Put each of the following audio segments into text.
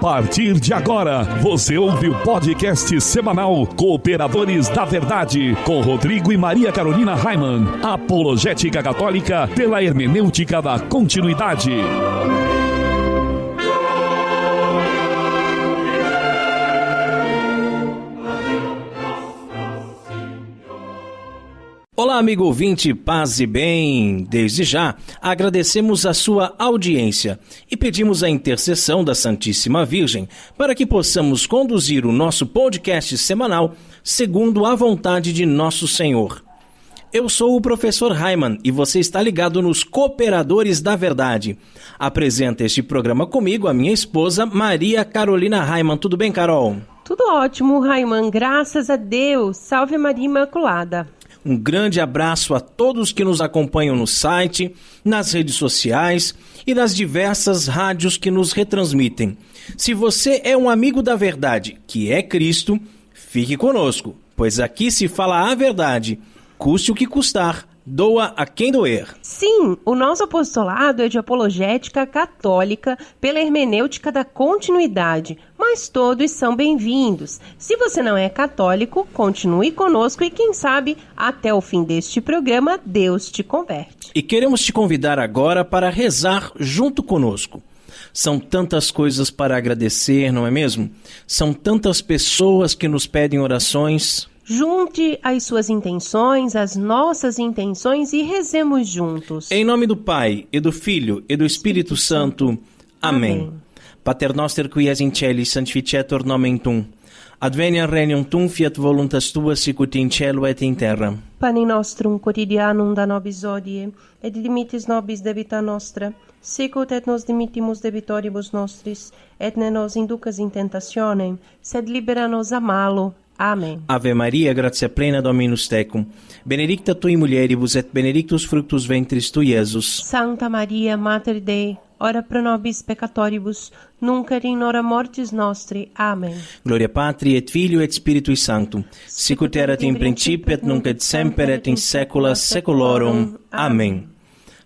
partir de agora, você ouve o podcast semanal Cooperadores da Verdade, com Rodrigo e Maria Carolina Raimann, apologética católica pela hermenêutica da continuidade. Olá, amigo ouvinte, paz e bem. Desde já, agradecemos a sua audiência e pedimos a intercessão da Santíssima Virgem para que possamos conduzir o nosso podcast semanal segundo a vontade de nosso Senhor. Eu sou o professor Raimann e você está ligado nos Cooperadores da Verdade. Apresenta este programa comigo a minha esposa Maria Carolina Raimann. Tudo bem, Carol? Tudo ótimo, Raimann. Graças a Deus. Salve Maria Imaculada. Um grande abraço a todos que nos acompanham no site, nas redes sociais e nas diversas rádios que nos retransmitem. Se você é um amigo da verdade, que é Cristo, fique conosco, pois aqui se fala a verdade, custe o que custar, doa a quem doer. Sim, o nosso apostolado é de apologética católica pela hermenêutica da continuidade, mas todos são bem-vindos. Se você não é católico, continue conosco e quem sabe, até o fim deste programa, Deus te converte. E queremos te convidar agora para rezar junto conosco. São tantas coisas para agradecer, não é mesmo? São tantas pessoas que nos pedem orações. Junte as suas intenções, as nossas intenções e rezemos juntos. Em nome do Pai, e do Filho, e do Espírito Santo. Amém. Pater noster qui es in celis, sanctificetur nomen tuum. Adveniat regnum tuum, fiat voluntas tua, sicut in cielo et in terra. Panem nostrum quotidianum da nobis hodie, et dimitis nobis debita nostra, sicut et nos dimittimus debitoribus nostris, et ne nos inducas in tentationem, sed libera nos a malo. Amém. Ave Maria, gratia plena, Dominus tecum. Benedicta tui mulieribus et benedictus fructus ventris tui, Iesus. Santa Maria, Mater Dei, ora pro nobis peccatoribus, nunc et in hora mortis nostri. Amém. Gloria Patri et Filio et Spiritui Sanctum, sicut erat in principio et nunc et semper et in saecula saeculorum. Amém.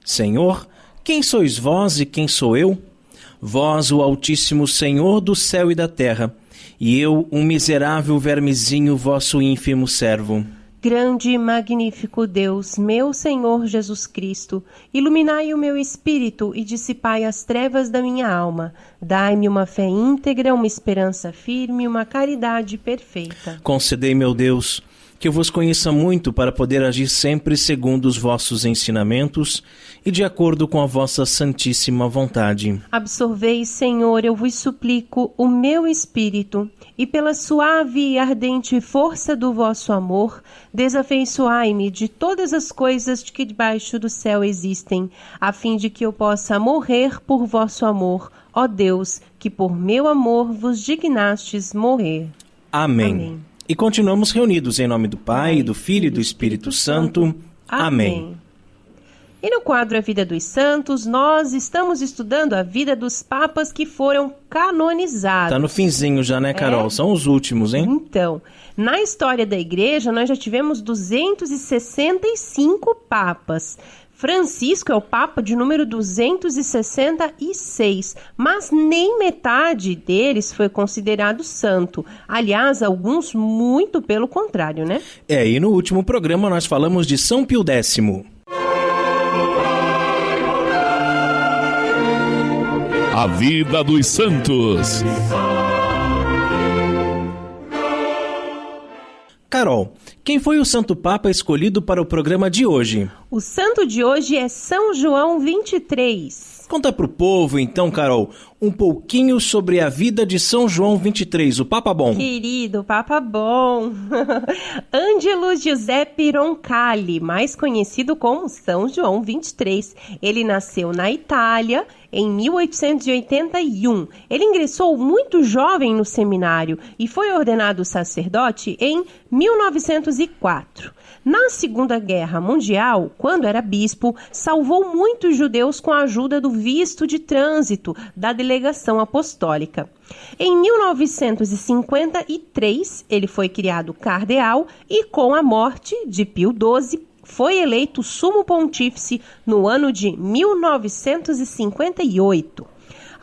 Senhor, quem sois vós e quem sou eu? Vós, o Altíssimo Senhor do céu e da terra, e eu, um miserável vermezinho, vosso ínfimo servo. Grande e magnífico Deus, meu Senhor Jesus Cristo, iluminai o meu espírito e dissipai as trevas da minha alma. Dai-me uma fé íntegra, uma esperança firme, uma caridade perfeita. Concedei, meu Deus, que eu vos conheça muito para poder agir sempre segundo os vossos ensinamentos e de acordo com a vossa santíssima vontade. Absorvei, Senhor, eu vos suplico, o meu espírito, e pela suave e ardente força do vosso amor, desafeiçoai-me de todas as coisas que debaixo do céu existem, a fim de que eu possa morrer por vosso amor, ó Deus, que por meu amor vos dignastes morrer. Amém. Amém. E continuamos reunidos em nome do Pai, do Filho e do Espírito Santo. Amém. E no quadro A Vida dos Santos, nós estamos estudando a vida dos papas que foram canonizados. Tá no finzinho já, né, Carol? São os últimos, hein? Então, na história da Igreja, nós já tivemos 265 papas. Francisco é o Papa de número 266, mas nem metade deles foi considerado santo. Aliás, alguns muito pelo contrário, né? E no último programa nós falamos de São Pio X. A vida dos santos. Carol, quem foi o Santo Papa escolhido para o programa de hoje? O santo de hoje é São João 23. Conta pro povo, então, Carol, um pouquinho sobre a vida de São João 23, o Papa Bom. Querido, Papa Bom. Ângelo Giuseppe Roncalli, mais conhecido como São João 23. Ele nasceu na Itália em 1881. Ele ingressou muito jovem no seminário e foi ordenado sacerdote em 1904. Na Segunda Guerra Mundial, quando era bispo, salvou muitos judeus com a ajuda do visto de trânsito da delegação apostólica. Em 1953, ele foi criado cardeal e, com a morte de Pio XII, foi eleito sumo pontífice no ano de 1958.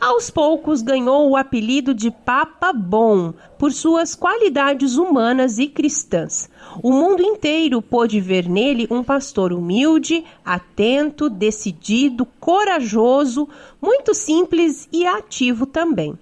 Aos poucos ganhou o apelido de Papa Bom, por suas qualidades humanas e cristãs. O mundo inteiro pôde ver nele um pastor humilde, atento, decidido, corajoso, muito simples e ativo também.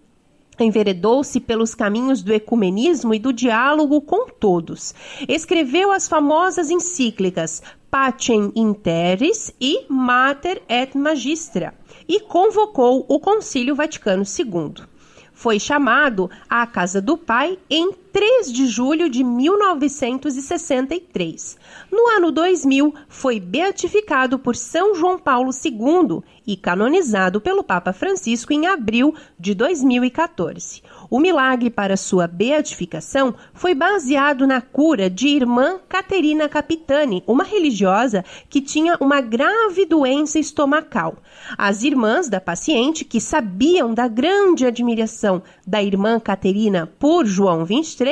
Enveredou-se pelos caminhos do ecumenismo e do diálogo com todos. Escreveu as famosas encíclicas Pacem in Terris e Mater et Magistra e convocou o Concílio Vaticano II. Foi chamado à Casa do Pai em 3 de julho de 1963. No ano 2000, foi beatificado por São João Paulo II e canonizado pelo Papa Francisco em abril de 2014. O milagre para sua beatificação foi baseado na cura de irmã Caterina Capitani, uma religiosa que tinha uma grave doença estomacal. As irmãs da paciente, que sabiam da grande admiração da irmã Caterina por João 23,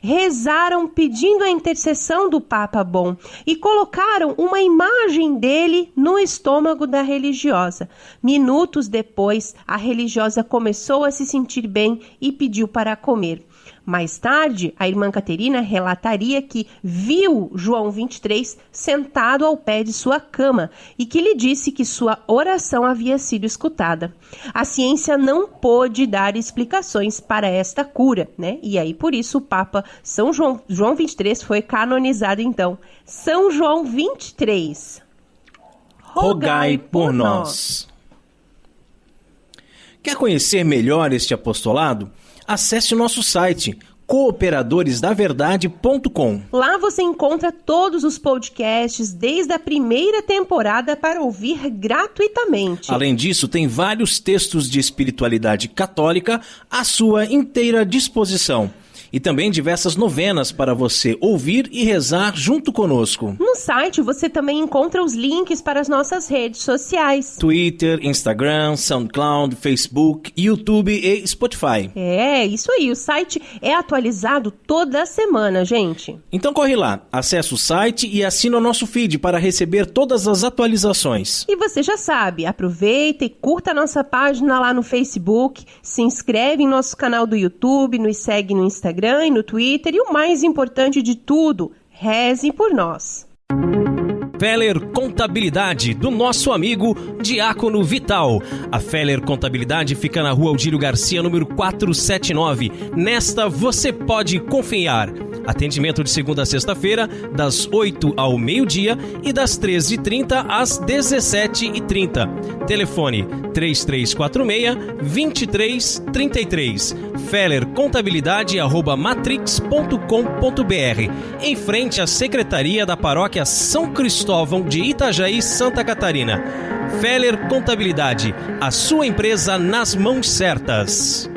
rezaram pedindo a intercessão do Papa Bom e colocaram uma imagem dele no estômago da religiosa. Minutos depois, a religiosa começou a se sentir bem e pediu para comer. Mais tarde, a irmã Caterina relataria que viu João 23 sentado ao pé de sua cama e que lhe disse que sua oração havia sido escutada. A ciência não pôde dar explicações para esta cura, né? E aí, por isso, o Papa São João 23 foi canonizado, então. São João 23. Rogai por nós. Quer conhecer melhor este apostolado? Acesse o nosso site cooperadoresdaverdade.com. Lá você encontra todos os podcasts desde a primeira temporada para ouvir gratuitamente. Além disso, tem vários textos de espiritualidade católica à sua inteira disposição. E também diversas novenas para você ouvir e rezar junto conosco. No site você também encontra os links para as nossas redes sociais. Twitter, Instagram, SoundCloud, Facebook, YouTube e Spotify. É, isso aí. O site é atualizado toda semana, gente. Então corre lá, acesse o site e assina o nosso feed para receber todas as atualizações. E você já sabe, aproveita e curta a nossa página lá no Facebook, se inscreve em nosso canal do YouTube, nos segue no Instagram e no Twitter e o mais importante de tudo, reze por nós. Feller Contabilidade, do nosso amigo Diácono Vital. A Feller Contabilidade fica na rua Aldírio Garcia, número 479. Nesta você pode confiar. Atendimento de segunda a sexta-feira, das 8 ao meio-dia e das 13h30 às 17h30. Telefone 3346-2333. fellercontabilidade@matrix.com.br. Em frente à Secretaria da Paróquia São Cristóvão de Itajaí, Santa Catarina. Feller Contabilidade, a sua empresa nas mãos certas.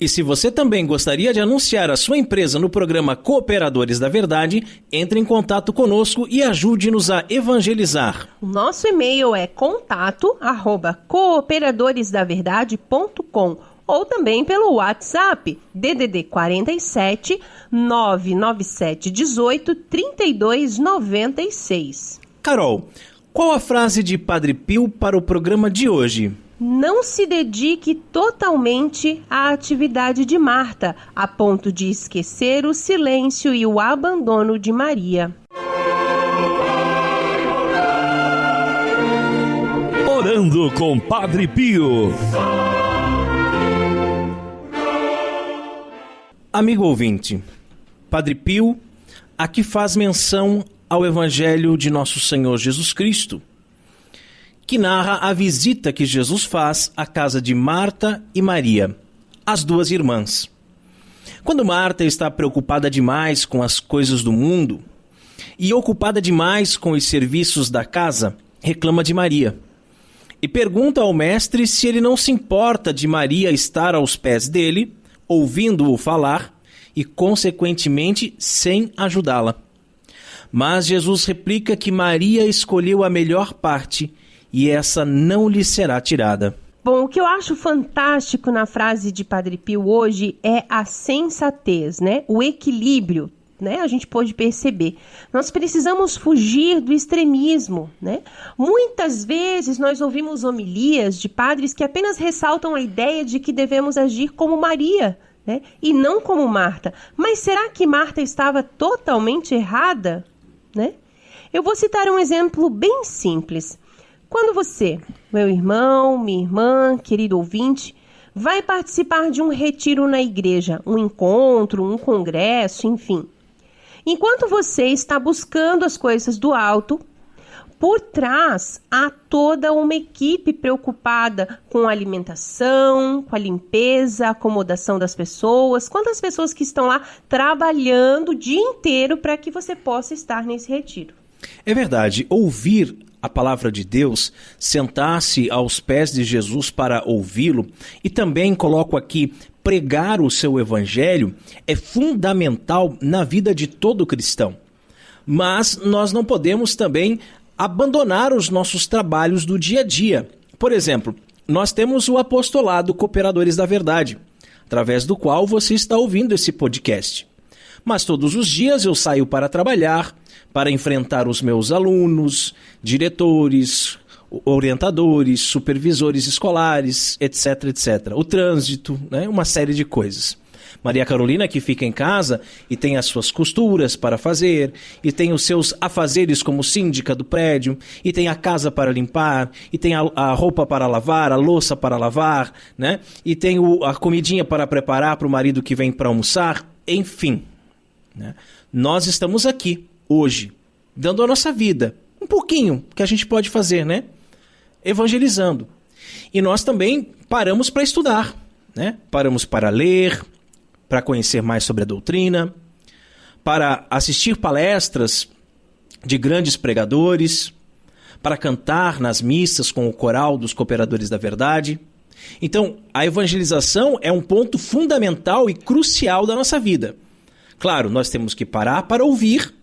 E se você também gostaria de anunciar a sua empresa no programa Cooperadores da Verdade, entre em contato conosco e ajude-nos a evangelizar. O nosso e-mail é contato@cooperadoresdaverdade.com ou também pelo WhatsApp DDD 47 997 18 32 96. Carol, qual a frase de Padre Pio para o programa de hoje? Não se dedique totalmente à atividade de Marta, a ponto de esquecer o silêncio e o abandono de Maria. Orando com Padre Pio. Amigo ouvinte, Padre Pio aqui faz menção ao Evangelho de Nosso Senhor Jesus Cristo, que narra a visita que Jesus faz à casa de Marta e Maria, as duas irmãs. Quando Marta está preocupada demais com as coisas do mundo e ocupada demais com os serviços da casa, reclama de Maria e pergunta ao mestre se ele não se importa de Maria estar aos pés dele, ouvindo-o falar e, consequentemente, sem ajudá-la. Mas Jesus replica que Maria escolheu a melhor parte e essa não lhe será tirada. Bom, o que eu acho fantástico na frase de Padre Pio hoje é a sensatez, né? O equilíbrio, né, a gente pôde perceber. Nós precisamos fugir do extremismo, né? Muitas vezes nós ouvimos homilias de padres que apenas ressaltam a ideia de que devemos agir como Maria, né, e não como Marta. Mas será que Marta estava totalmente errada, né? Eu vou citar um exemplo bem simples. Quando você, meu irmão, minha irmã, querido ouvinte, vai participar de um retiro na igreja, um encontro, um congresso, enfim. Enquanto você está buscando as coisas do alto, por trás há toda uma equipe preocupada com a alimentação, com a limpeza, a acomodação das pessoas. Quantas pessoas que estão lá trabalhando o dia inteiro para que você possa estar nesse retiro? É verdade, ouvir a palavra de Deus, sentar-se aos pés de Jesus para ouvi-lo, e também coloco aqui, pregar o seu evangelho, é fundamental na vida de todo cristão. Mas nós não podemos também abandonar os nossos trabalhos do dia a dia. Por exemplo, nós temos o apostolado Cooperadores da Verdade, através do qual você está ouvindo esse podcast. Mas todos os dias eu saio para trabalhar, para enfrentar os meus alunos, diretores, orientadores, supervisores escolares, etc, etc. O trânsito, né? Uma série de coisas. Maria Carolina, que fica em casa e tem as suas costuras para fazer, e tem os seus afazeres como síndica do prédio, e tem a casa para limpar, e tem a roupa para lavar, a louça para lavar, né? E tem a comidinha para preparar para o marido que vem para almoçar, enfim, né? Nós estamos aqui hoje, dando a nossa vida, um pouquinho que a gente pode fazer, né? Evangelizando. E nós também paramos para estudar, né? Paramos para ler, para conhecer mais sobre a doutrina, para assistir palestras de grandes pregadores, para cantar nas missas com o coral dos Cooperadores da Verdade. Então, a evangelização é um ponto fundamental e crucial da nossa vida. Claro, nós temos que parar para ouvir,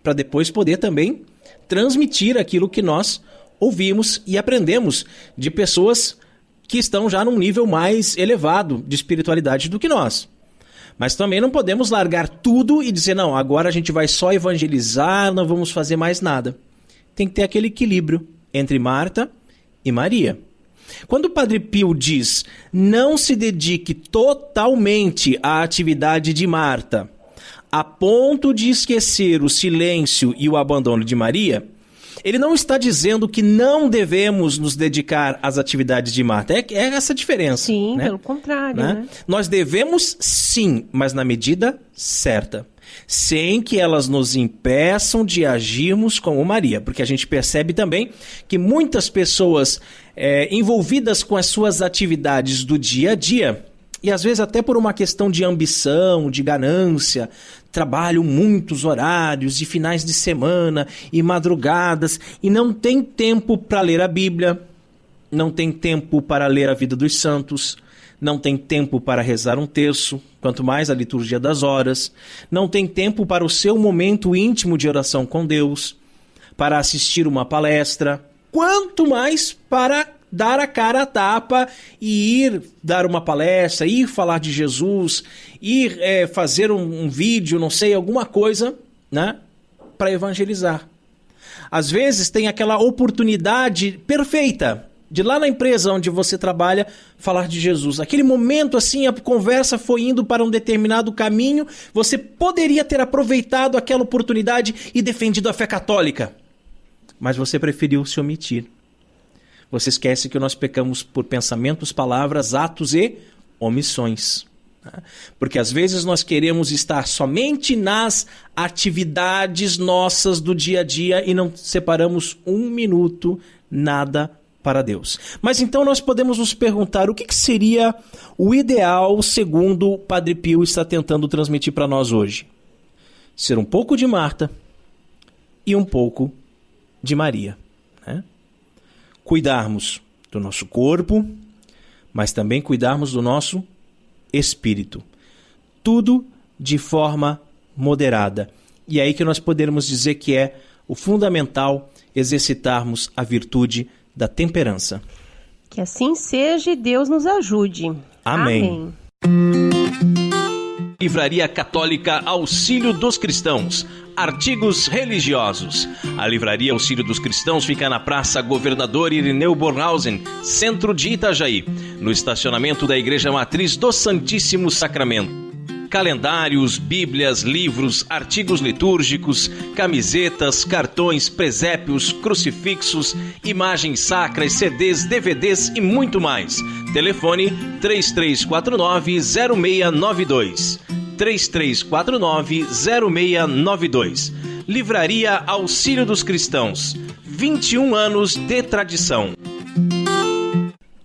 para depois poder também transmitir aquilo que nós ouvimos e aprendemos de pessoas que estão já num nível mais elevado de espiritualidade do que nós. Mas também não podemos largar tudo e dizer, não, agora a gente vai só evangelizar, não vamos fazer mais nada. Tem que ter aquele equilíbrio entre Marta e Maria. Quando o Padre Pio diz, não se dedique totalmente à atividade de Marta, a ponto de esquecer o silêncio e o abandono de Maria, ele não está dizendo que não devemos nos dedicar às atividades de Marta. É essa a diferença. Sim, né? Pelo contrário. Né? Nós devemos sim, mas na medida certa. Sem que elas nos impeçam de agirmos como Maria. Porque a gente percebe também que muitas pessoas envolvidas com as suas atividades do dia a dia, e às vezes até por uma questão de ambição, de ganância, trabalham muitos horários de finais de semana e madrugadas e não tem tempo para ler a Bíblia, não tem tempo para ler a vida dos santos, não tem tempo para rezar um terço, quanto mais a liturgia das horas, não tem tempo para o seu momento íntimo de oração com Deus, para assistir uma palestra, quanto mais para dar a cara a tapa e ir dar uma palestra, ir falar de Jesus, ir fazer um vídeo, não sei, alguma coisa, né, para evangelizar. Às vezes tem aquela oportunidade perfeita de lá na empresa onde você trabalha falar de Jesus. Aquele momento assim, a conversa foi indo para um determinado caminho, você poderia ter aproveitado aquela oportunidade e defendido a fé católica, mas você preferiu se omitir. Você esquece que nós pecamos por pensamentos, palavras, atos e omissões. Porque às vezes nós queremos estar somente nas atividades nossas do dia a dia e não separamos um minuto, nada para Deus. Mas então nós podemos nos perguntar o que seria o ideal segundo o Padre Pio está tentando transmitir para nós hoje. Ser um pouco de Marta e um pouco de Maria, né? Cuidarmos do nosso corpo, mas também cuidarmos do nosso espírito. Tudo de forma moderada. E é aí que nós podemos dizer que é o fundamental exercitarmos a virtude da temperança. Que assim seja e Deus nos ajude. Amém. Amém. E Livraria Católica Auxílio dos Cristãos. Artigos religiosos. A Livraria Auxílio dos Cristãos fica na Praça Governador Irineu Bornhausen, centro de Itajaí, no estacionamento da Igreja Matriz do Santíssimo Sacramento. Calendários, bíblias, livros, artigos litúrgicos, camisetas, cartões, presépios, crucifixos, imagens sacras, CDs, DVDs e muito mais. Telefone 3349-0692. 3349-0692. Livraria Auxílio dos Cristãos. 21 anos de tradição.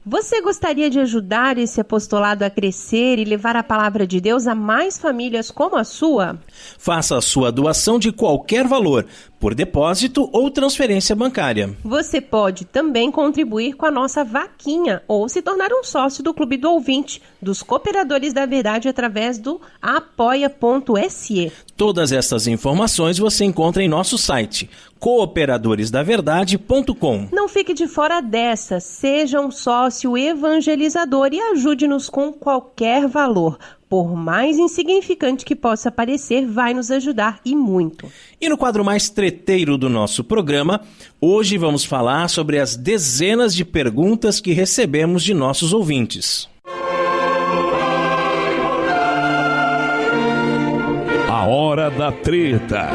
Você gostaria de ajudar esse apostolado a crescer e levar a palavra de Deus a mais famílias como a sua? Faça a sua doação de qualquer valor, por depósito ou transferência bancária. Você pode também contribuir com a nossa vaquinha ou se tornar um sócio do Clube do Ouvinte, dos Cooperadores da Verdade, através do apoia.se. Todas essas informações você encontra em nosso site, cooperadoresdaverdade.com. Não fique de fora dessa, seja um sócio evangelizador e ajude-nos com qualquer valor. Por mais insignificante que possa parecer, vai nos ajudar e muito. E no quadro mais treteiro do nosso programa, hoje vamos falar sobre as dezenas de perguntas que recebemos de nossos ouvintes. A Hora da Treta.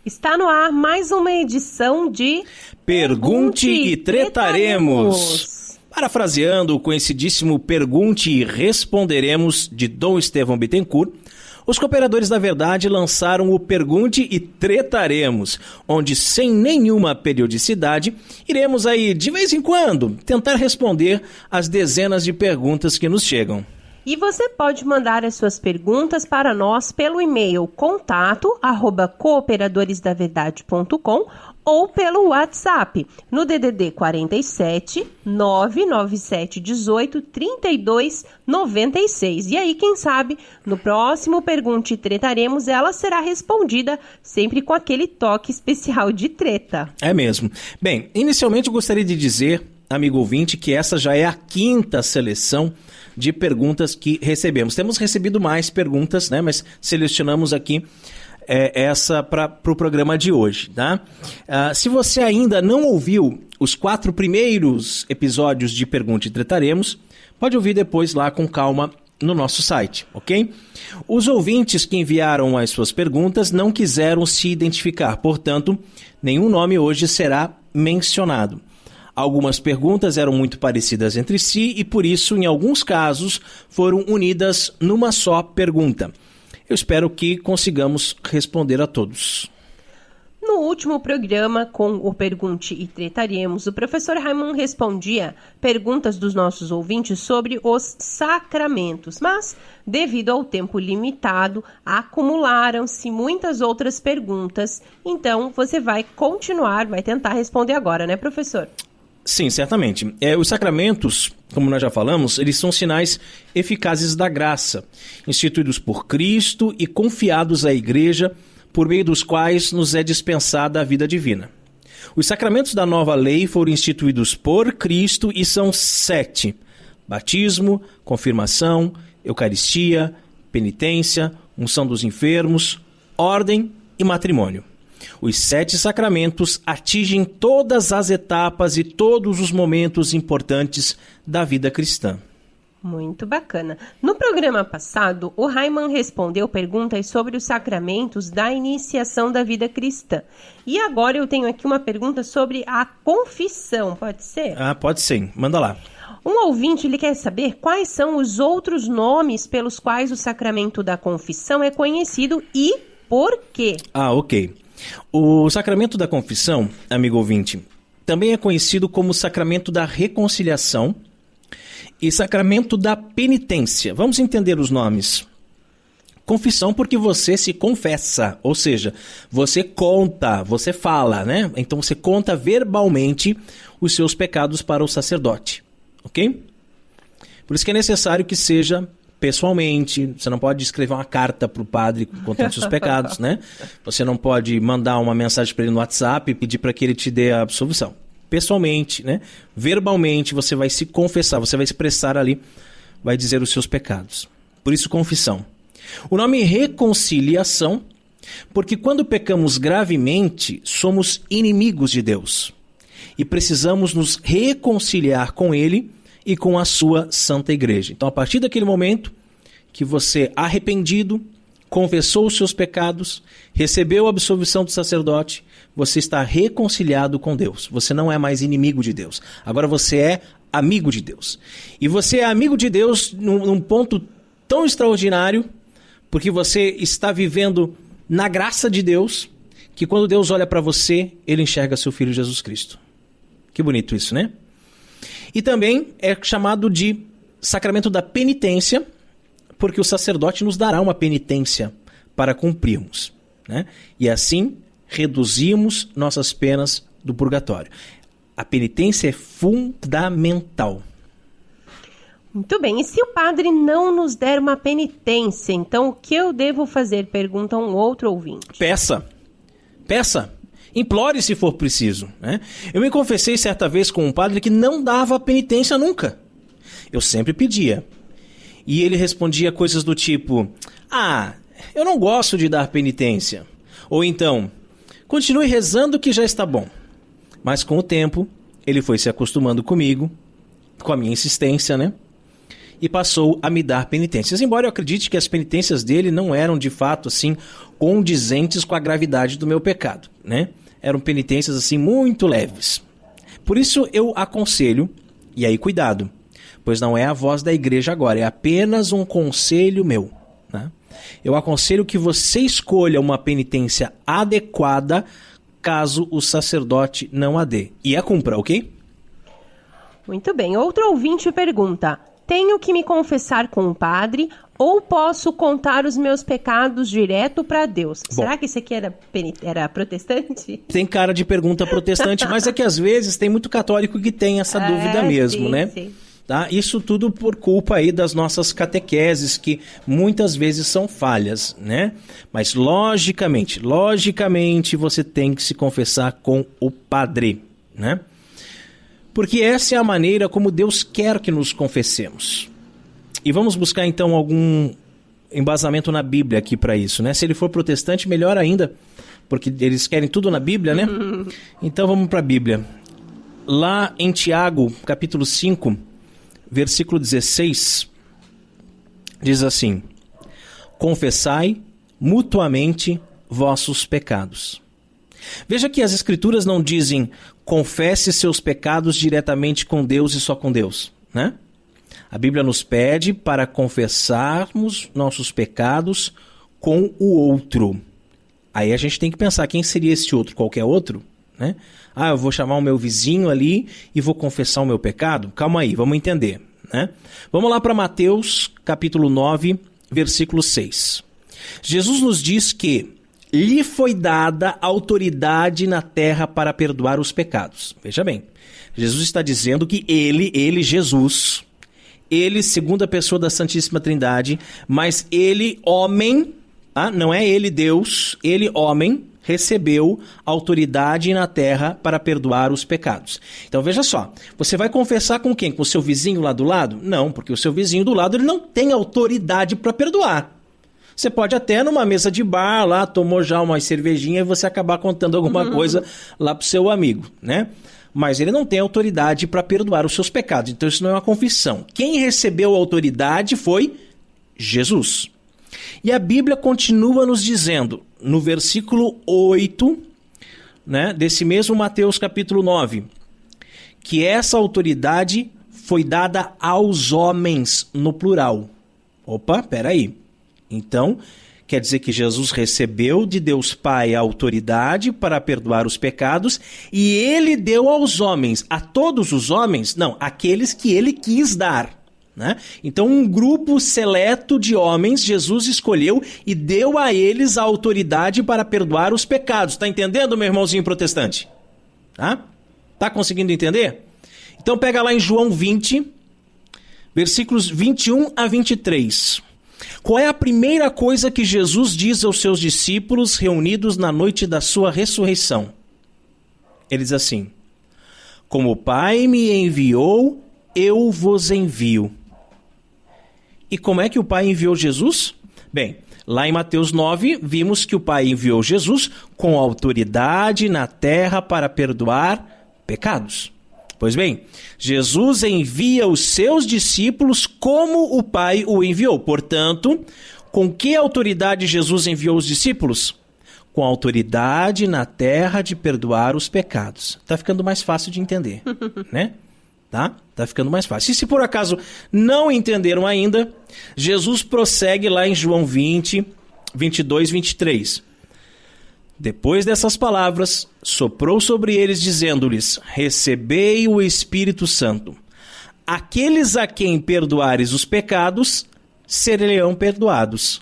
Está no ar mais uma edição de Pergunte e Tretaremos. Parafraseando o conhecidíssimo Pergunte e Responderemos de Dom Estevão Bittencourt, os Cooperadores da Verdade lançaram o Pergunte e Tretaremos, onde, sem nenhuma periodicidade, iremos aí, de vez em quando, tentar responder as dezenas de perguntas que nos chegam. E você pode mandar as suas perguntas para nós pelo e-mail contato@cooperadoresdaverdade.com ou pelo WhatsApp no DDD 47 997 18 32 96. E aí, quem sabe, no próximo Pergunte e Tretaremos, ela será respondida sempre com aquele toque especial de treta. É mesmo. Bem, inicialmente eu gostaria de dizer, amigo ouvinte, que essa já é a 5ª seleção de perguntas que recebemos. Temos recebido mais perguntas, né? Mas selecionamos aqui essa para o programa de hoje, tá? Se você ainda não ouviu os 4 primeiros episódios de Pergunte e Tretaremos, pode ouvir depois lá com calma no nosso site, ok? Os ouvintes que enviaram as suas perguntas não quiseram se identificar, portanto, nenhum nome hoje será mencionado. Algumas perguntas eram muito parecidas entre si e, por isso, em alguns casos, foram unidas numa só pergunta. Eu espero que consigamos responder a todos. No último programa, com o Pergunte e Tretaremos, o professor Raimundo respondia perguntas dos nossos ouvintes sobre os sacramentos, mas, devido ao tempo limitado, acumularam-se muitas outras perguntas. Então, você vai tentar responder agora, né, professor? Sim, certamente. Os sacramentos, como nós já falamos, eles são sinais eficazes da graça, instituídos por Cristo e confiados à Igreja, por meio dos quais nos é dispensada a vida divina. Os sacramentos da nova lei foram instituídos por Cristo e são 7: batismo, confirmação, Eucaristia, penitência, unção dos enfermos, ordem e matrimônio. Os 7 sacramentos atingem todas as etapas e todos os momentos importantes da vida cristã. Muito bacana. No programa passado, o Raimundo respondeu perguntas sobre os sacramentos da iniciação da vida cristã. E agora eu tenho aqui uma pergunta sobre a confissão, pode ser? Pode sim. Manda lá. Um ouvinte, ele quer saber quais são os outros nomes pelos quais o sacramento da confissão é conhecido e por quê? Ok. O sacramento da confissão, amigo ouvinte, também é conhecido como sacramento da reconciliação e sacramento da penitência. Vamos entender os nomes. Confissão porque você se confessa, ou seja, você conta, você fala, né? Então você conta verbalmente os seus pecados para o sacerdote, ok? Por isso que é necessário que seja pessoalmente. Você não pode escrever uma carta para o padre contando seus pecados, né? Você não pode mandar uma mensagem para ele no WhatsApp e pedir para que ele te dê a absolvição. pessoalmente, né? Verbalmente, você vai se confessar, você vai expressar ali, vai dizer os seus pecados. Por isso, confissão. O nome reconciliação, porque quando pecamos gravemente, somos inimigos de Deus. E precisamos nos reconciliar com Ele e com a sua santa igreja. Então, a partir daquele momento que você, arrependido, confessou os seus pecados, recebeu a absolvição do sacerdote, você está reconciliado com Deus. Você não é mais inimigo de Deus. Agora você é amigo de Deus. E você é amigo de Deus num ponto tão extraordinário, porque você está vivendo na graça de Deus, que quando Deus olha para você, Ele enxerga seu Filho Jesus Cristo. Que bonito isso, né? E também é chamado de sacramento da penitência, porque o sacerdote nos dará uma penitência para cumprirmos, né? E assim reduzimos nossas penas do purgatório. A penitência é fundamental. Muito bem, e se o padre não nos der uma penitência, então o que eu devo fazer? Pergunta um outro ouvinte. Peça. Implore se for preciso, né? Eu me confessei certa vez com um padre que não dava penitência nunca. Eu sempre pedia. E ele respondia coisas do tipo: eu não gosto de dar penitência. Ou então, continue rezando que já está bom. Mas com o tempo, ele foi se acostumando comigo, com a minha insistência, né? E passou a me dar penitências. Embora eu acredite que as penitências dele não eram, de fato, assim, condizentes com a gravidade do meu pecado, né? Eram penitências, assim, muito leves. Por isso eu aconselho, e aí cuidado, pois não é a voz da igreja agora, é apenas um conselho meu, né? Eu aconselho que você escolha uma penitência adequada caso o sacerdote não a dê. E a cumpra, ok? Muito bem. Outro ouvinte pergunta: tenho que me confessar com o padre ou posso contar os meus pecados direto para Deus? Bom, será que isso aqui era protestante? Tem cara de pergunta protestante, mas é que às vezes tem muito católico que tem essa dúvida mesmo, sim, né? Sim. Tá? Isso tudo por culpa aí das nossas catequeses, que muitas vezes são falhas, né? Mas logicamente você tem que se confessar com o padre, né? Porque essa é a maneira como Deus quer que nos confessemos. E vamos buscar então algum embasamento na Bíblia aqui para isso, né? Se ele for protestante, melhor ainda, porque eles querem tudo na Bíblia, né? Então vamos para a Bíblia. Lá em Tiago, capítulo 5, versículo 16, diz assim: confessai mutuamente vossos pecados. Veja que as Escrituras não dizem confesse seus pecados diretamente com Deus e só com Deus, né? A Bíblia nos pede para confessarmos nossos pecados com o outro. Aí a gente tem que pensar, quem seria esse outro? Qualquer outro, né? Eu vou chamar o meu vizinho ali e vou confessar o meu pecado? Calma aí, vamos entender, né? Vamos lá para Mateus, capítulo 9, versículo 6. Jesus nos diz que lhe foi dada autoridade na terra para perdoar os pecados. Veja bem, Jesus está dizendo que Jesus, ele, segunda pessoa da Santíssima Trindade, mas ele, homem, não é ele Deus, ele, homem, recebeu autoridade na terra para perdoar os pecados. Então veja só, você vai confessar com quem? Com o seu vizinho lá do lado? Não, porque o seu vizinho do lado ele não tem autoridade para perdoar. Você pode até numa mesa de bar lá, tomou já uma cervejinha e você acabar contando alguma coisa lá pro seu amigo, né? Mas ele não tem autoridade para perdoar os seus pecados. Então isso não é uma confissão. Quem recebeu a autoridade foi Jesus. E a Bíblia continua nos dizendo, no versículo 8, né, desse mesmo Mateus capítulo 9, que essa autoridade foi dada aos homens, no plural. Opa, peraí. Então, quer dizer que Jesus recebeu de Deus Pai a autoridade para perdoar os pecados e ele deu aos homens, a todos os homens, não, aqueles que ele quis dar, né? Então, um grupo seleto de homens Jesus escolheu e deu a eles a autoridade para perdoar os pecados. Tá entendendo, meu irmãozinho protestante? Tá conseguindo entender? Então, pega lá em João 20, versículos 21 a 23. Qual é a primeira coisa que Jesus diz aos seus discípulos reunidos na noite da sua ressurreição? Ele diz assim: Como o Pai me enviou, eu vos envio. E como é que o Pai enviou Jesus? Bem, lá em Mateus 9, vimos que o Pai enviou Jesus com autoridade na terra para perdoar pecados. Pois bem, Jesus envia os seus discípulos como o Pai o enviou. Portanto, com que autoridade Jesus enviou os discípulos? Com autoridade na terra de perdoar os pecados. Tá ficando mais fácil de entender, né? Tá ficando mais fácil. E se por acaso não entenderam ainda, Jesus prossegue lá em João 20, 22, 23. Depois dessas palavras, soprou sobre eles, dizendo-lhes: recebei o Espírito Santo. Aqueles a quem perdoares os pecados, ser-lhe-ão perdoados.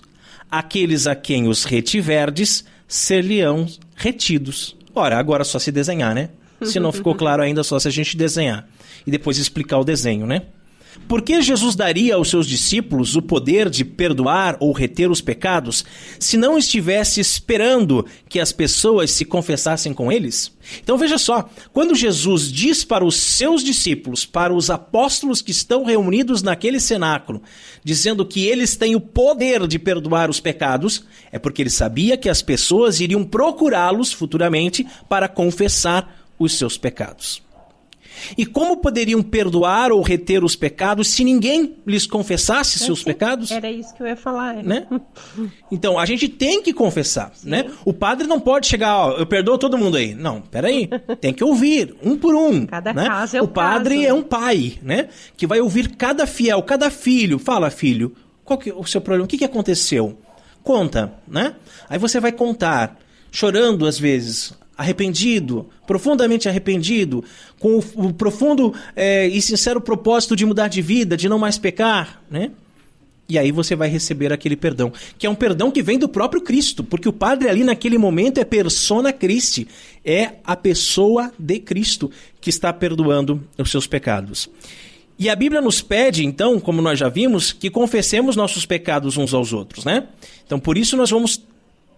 Aqueles a quem os retiverdes, ser-lhe-ão retidos. Ora, agora é só se desenhar, né? Se não ficou claro ainda, só se a gente desenhar. E depois explicar o desenho, né? Por que Jesus daria aos seus discípulos o poder de perdoar ou reter os pecados se não estivesse esperando que as pessoas se confessassem com eles? Então veja só, quando Jesus diz para os seus discípulos, para os apóstolos que estão reunidos naquele cenáculo, dizendo que eles têm o poder de perdoar os pecados, é porque ele sabia que as pessoas iriam procurá-los futuramente para confessar os seus pecados. E como poderiam perdoar ou reter os pecados se ninguém lhes confessasse seus pecados? Era isso que eu ia falar. Né? Então, a gente tem que confessar, né? O padre não pode chegar, ó, eu perdoo todo mundo aí. Não, peraí, tem que ouvir, um por um. Cada né? caso é o padre caso. É um pai, né? Que vai ouvir cada fiel, cada filho. Fala, filho, qual que é o seu problema? O que aconteceu? Conta, né? Aí você vai contar, chorando às vezes, arrependido, profundamente arrependido, com o profundo e sincero propósito de mudar de vida, de não mais pecar, né? E aí você vai receber aquele perdão, que é um perdão que vem do próprio Cristo, porque o padre ali naquele momento é persona Christi, é a pessoa de Cristo que está perdoando os seus pecados. E a Bíblia nos pede, então, como nós já vimos, que confessemos nossos pecados uns aos outros, né? Então, por isso nós vamos,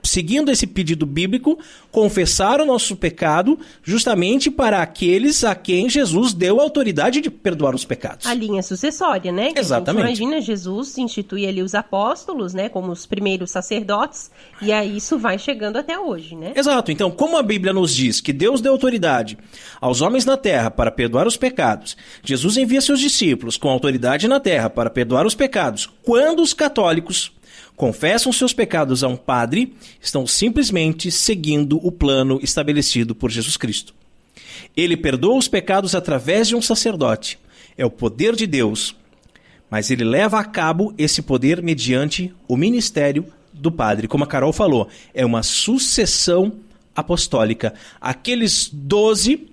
seguindo esse pedido bíblico, confessar o nosso pecado justamente para aqueles a quem Jesus deu a autoridade de perdoar os pecados. A linha sucessória, né? Que exatamente. Imagina, Jesus institui ali os apóstolos, né? Como os primeiros sacerdotes, e aí isso vai chegando até hoje, né? Exato. Então, como a Bíblia nos diz que Deus deu autoridade aos homens na terra para perdoar os pecados, Jesus envia seus discípulos com autoridade na terra para perdoar os pecados. Quando os católicos confessam seus pecados a um padre, estão simplesmente seguindo o plano estabelecido por Jesus Cristo. Ele perdoa os pecados através de um sacerdote. É o poder de Deus, mas ele leva a cabo esse poder mediante o ministério do padre. Como a Carol falou, é uma sucessão apostólica. Aqueles 12,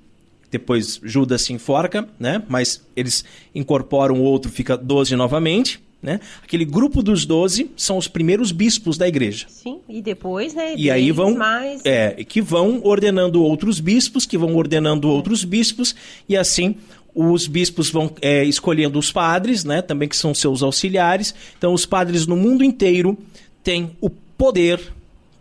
depois Judas se enforca, né? Mas eles incorporam o outro, fica 12 novamente. Né? Aquele grupo dos 12 são os primeiros bispos da igreja. Sim, e depois, né? E aí vão, mais... que vão ordenando outros bispos, que vão ordenando outros bispos, e assim os bispos vão escolhendo os padres, né? Também que são seus auxiliares. Então os padres no mundo inteiro têm o poder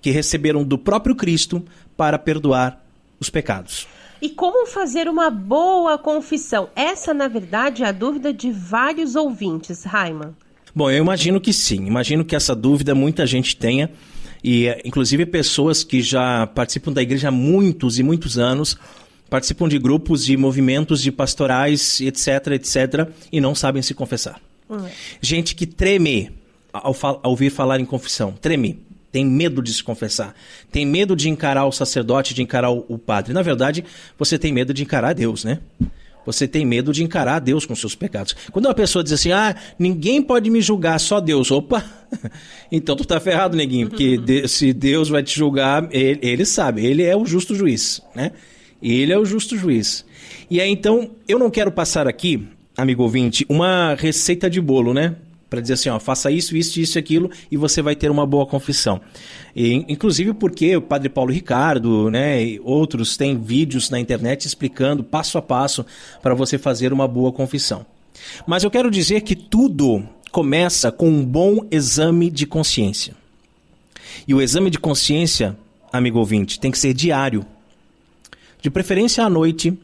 que receberam do próprio Cristo para perdoar os pecados. E como fazer uma boa confissão? Essa, na verdade, é a dúvida de vários ouvintes, Raiman. Bom, eu imagino que sim. Imagino que essa dúvida muita gente tenha. E, inclusive, pessoas que já participam da igreja há muitos e muitos anos, participam de grupos, de movimentos, de pastorais, etc., e não sabem se confessar. Gente que treme ao ouvir falar em confissão. Treme. Tem medo de se confessar. Tem medo de encarar o sacerdote, de encarar o padre. Na verdade, você tem medo de encarar Deus, né? Você tem medo de encarar Deus com seus pecados. Quando uma pessoa diz assim, ninguém pode me julgar, só Deus. Opa, então tu tá ferrado, neguinho, porque se Deus vai te julgar, ele sabe, ele é o justo juiz, né? Ele é o justo juiz. E aí, então, eu não quero passar aqui, amigo ouvinte, uma receita de bolo, né? Para dizer assim, faça isso, isso, aquilo, e você vai ter uma boa confissão. E, inclusive porque o Padre Paulo Ricardo, né, e outros têm vídeos na internet explicando passo a passo para você fazer uma boa confissão. Mas eu quero dizer que tudo começa com um bom exame de consciência. E o exame de consciência, amigo ouvinte, tem que ser diário. De preferência à noite,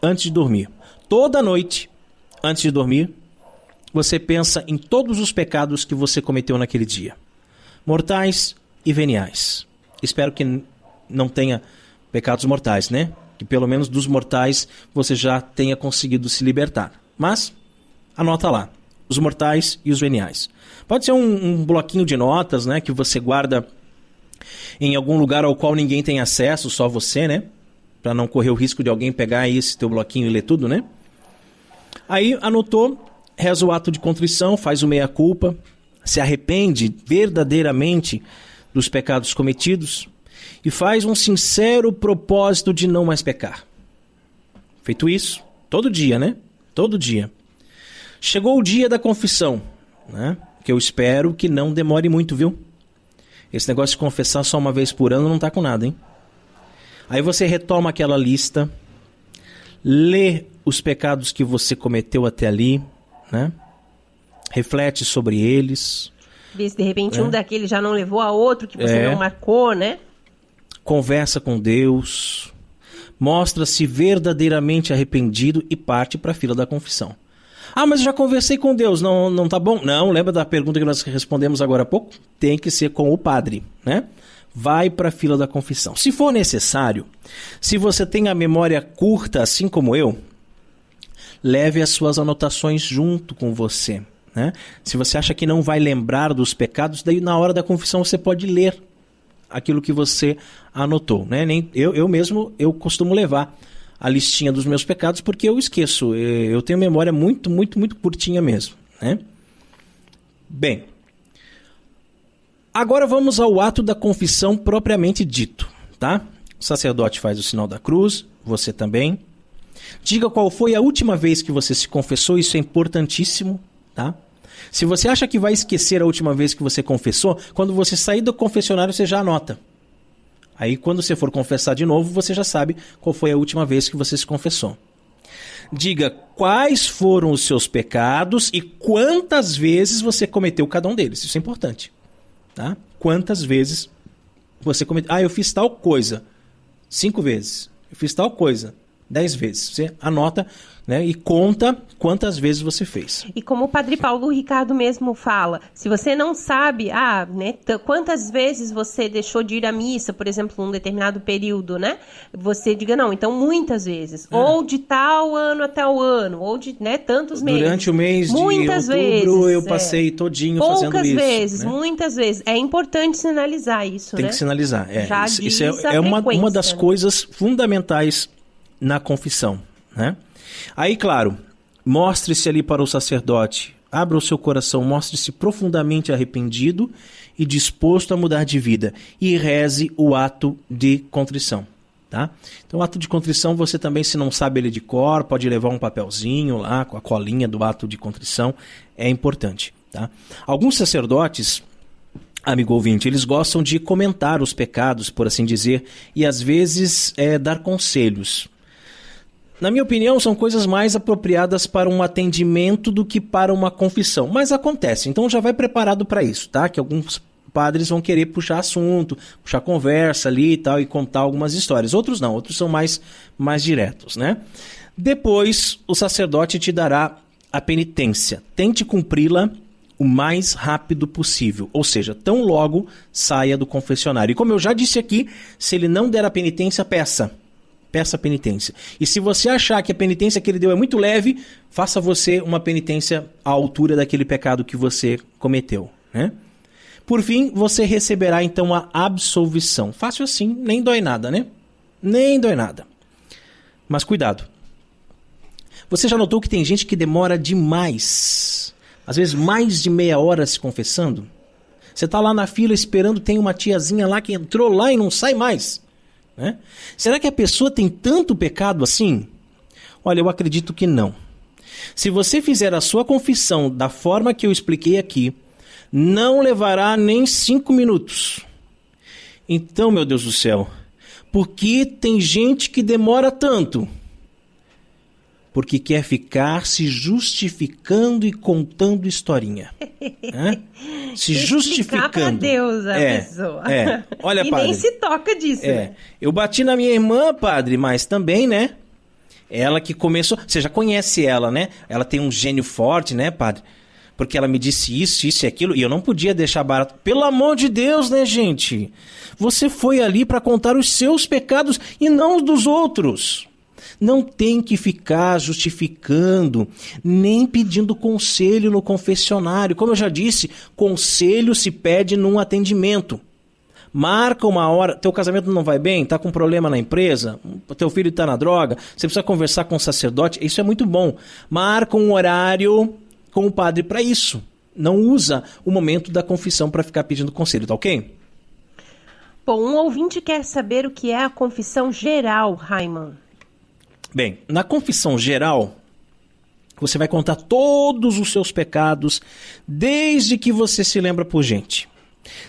antes de dormir. Toda noite, antes de dormir, você pensa em todos os pecados que você cometeu naquele dia. Mortais e veniais. Espero que não tenha pecados mortais, né? Que pelo menos dos mortais você já tenha conseguido se libertar. Mas, anota lá, os mortais e os veniais. Pode ser um bloquinho de notas, né? Que você guarda em algum lugar ao qual ninguém tem acesso, só você, né? Para não correr o risco de alguém pegar esse teu bloquinho e ler tudo, né? Aí, anotou, reza o ato de contrição, faz o meia-culpa, se arrepende verdadeiramente dos pecados cometidos e faz um sincero propósito de não mais pecar. Feito isso, todo dia, né? Todo dia. Chegou o dia da confissão, né? Que eu espero que não demore muito, viu? Esse negócio de confessar só uma vez por ano não tá com nada, hein? Aí você retoma aquela lista, lê os pecados que você cometeu até ali, né? Reflete sobre eles. Vê se de repente um daqueles já não levou a outro que você não marcou, né? Conversa com Deus, mostra-se verdadeiramente arrependido e parte para a fila da confissão. Ah, mas eu já conversei com Deus, não tá bom? Não, lembra da pergunta que nós respondemos agora há pouco? Tem que ser com o padre, né? Vai para a fila da confissão. Se for necessário, se você tem a memória curta, assim como eu, leve as suas anotações junto com você, né? Se você acha que não vai lembrar dos pecados, daí na hora da confissão você pode ler aquilo que você anotou, né? Eu mesmo costumo levar a listinha dos meus pecados porque eu esqueço. Eu tenho memória muito curtinha mesmo, né? Bem, agora vamos ao ato da confissão propriamente dito, tá? O sacerdote faz o sinal da cruz, você também. Diga qual foi a última vez que você se confessou, isso é importantíssimo, tá? Se você acha que vai esquecer a última vez que você confessou, quando você sair do confessionário você já anota. Aí quando você for confessar de novo, você já sabe qual foi a última vez que você se confessou. Diga quais foram os seus pecados e quantas vezes você cometeu cada um deles, isso é importante, tá? Quantas vezes você cometeu. Eu fiz tal coisa 5 vezes, eu fiz tal coisa 10 vezes. Você anota, né, e conta quantas vezes você fez. E como o Padre Paulo Ricardo mesmo fala, se você não sabe, né, quantas vezes você deixou de ir à missa, por exemplo, num determinado período, né? Você diga, não, então muitas vezes. Ou de tal ano até o ano, ou de, né, tantos meses. Durante o mês de muitas outubro vezes, eu passei todinho fazendo isso. Poucas vezes, né? Muitas vezes. É importante sinalizar isso, Tem né? que sinalizar. Já isso é uma das coisas fundamentais na confissão, né? Aí, claro, mostre-se ali para o sacerdote, abra o seu coração, mostre-se profundamente arrependido e disposto a mudar de vida e reze o ato de contrição, tá? Então, o ato de contrição, você também, se não sabe ele de cor, pode levar um papelzinho lá com a colinha do ato de contrição, é importante, tá? Alguns sacerdotes, amigo ouvinte, eles gostam de comentar os pecados, por assim dizer, e às vezes dar conselhos. Na minha opinião, são coisas mais apropriadas para um atendimento do que para uma confissão. Mas acontece, então já vai preparado para isso, tá? Que alguns padres vão querer puxar assunto, puxar conversa ali e tal, e contar algumas histórias. Outros não, outros são mais diretos, né? Depois, o sacerdote te dará a penitência. Tente cumpri-la o mais rápido possível, ou seja, tão logo saia do confessionário. E como eu já disse aqui, se ele não der a penitência, peça a penitência. E se você achar que a penitência que ele deu é muito leve, faça você uma penitência à altura daquele pecado que você cometeu, né? Por fim, você receberá então a absolvição. Fácil assim, nem dói nada, né? Nem dói nada. Mas cuidado. Você já notou que tem gente que demora demais, às vezes mais de meia hora se confessando? Você está lá na fila esperando, tem uma tiazinha lá que entrou lá e não sai mais, né? Será que a pessoa tem tanto pecado assim? Olha, eu acredito que não. Se você fizer a sua confissão da forma que eu expliquei aqui, não levará nem 5 minutos. Então, meu Deus do céu, por que tem gente que demora tanto? Porque quer ficar se justificando e contando historinha. Se justificando. Para Deus a pessoa. Olha, e padre, nem se toca disso. Eu bati na minha irmã, padre, mas também, né? Ela que começou... Você já conhece ela, né? Ela tem um gênio forte, né, padre? Porque ela me disse isso e aquilo, e eu não podia deixar barato. Pelo amor de Deus, né, gente? Você foi ali para contar os seus pecados e não os dos outros. Não tem que ficar justificando, nem pedindo conselho no confessionário. Como eu já disse, conselho se pede num atendimento. Marca uma hora, teu casamento não vai bem, tá com problema na empresa, teu filho tá na droga, você precisa conversar com o sacerdote, isso é muito bom. Marca um horário com o padre para isso. Não usa o momento da confissão para ficar pedindo conselho, tá ok? Bom, um ouvinte quer saber o que é a confissão geral, Raiman. Bem, na confissão geral, você vai contar todos os seus pecados desde que você se lembra por gente.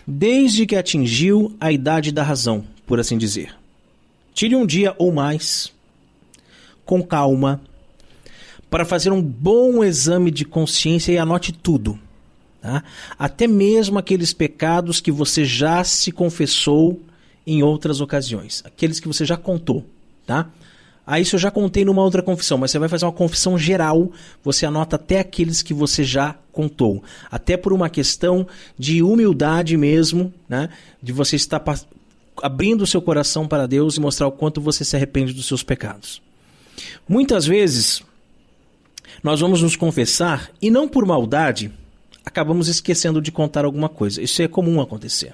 Desde que atingiu a idade da razão, por assim dizer. Tire um dia ou mais, com calma, para fazer um bom exame de consciência e anote tudo. Tá? Até mesmo aqueles pecados que você já se confessou em outras ocasiões. Aqueles que você já contou. Tá? Isso eu já contei numa outra confissão, mas você vai fazer uma confissão geral, você anota até aqueles que você já contou. Até por uma questão de humildade mesmo, né? De você estar abrindo o seu coração para Deus e mostrar o quanto você se arrepende dos seus pecados. Muitas vezes, nós vamos nos confessar e não por maldade, acabamos esquecendo de contar alguma coisa. Isso é comum acontecer.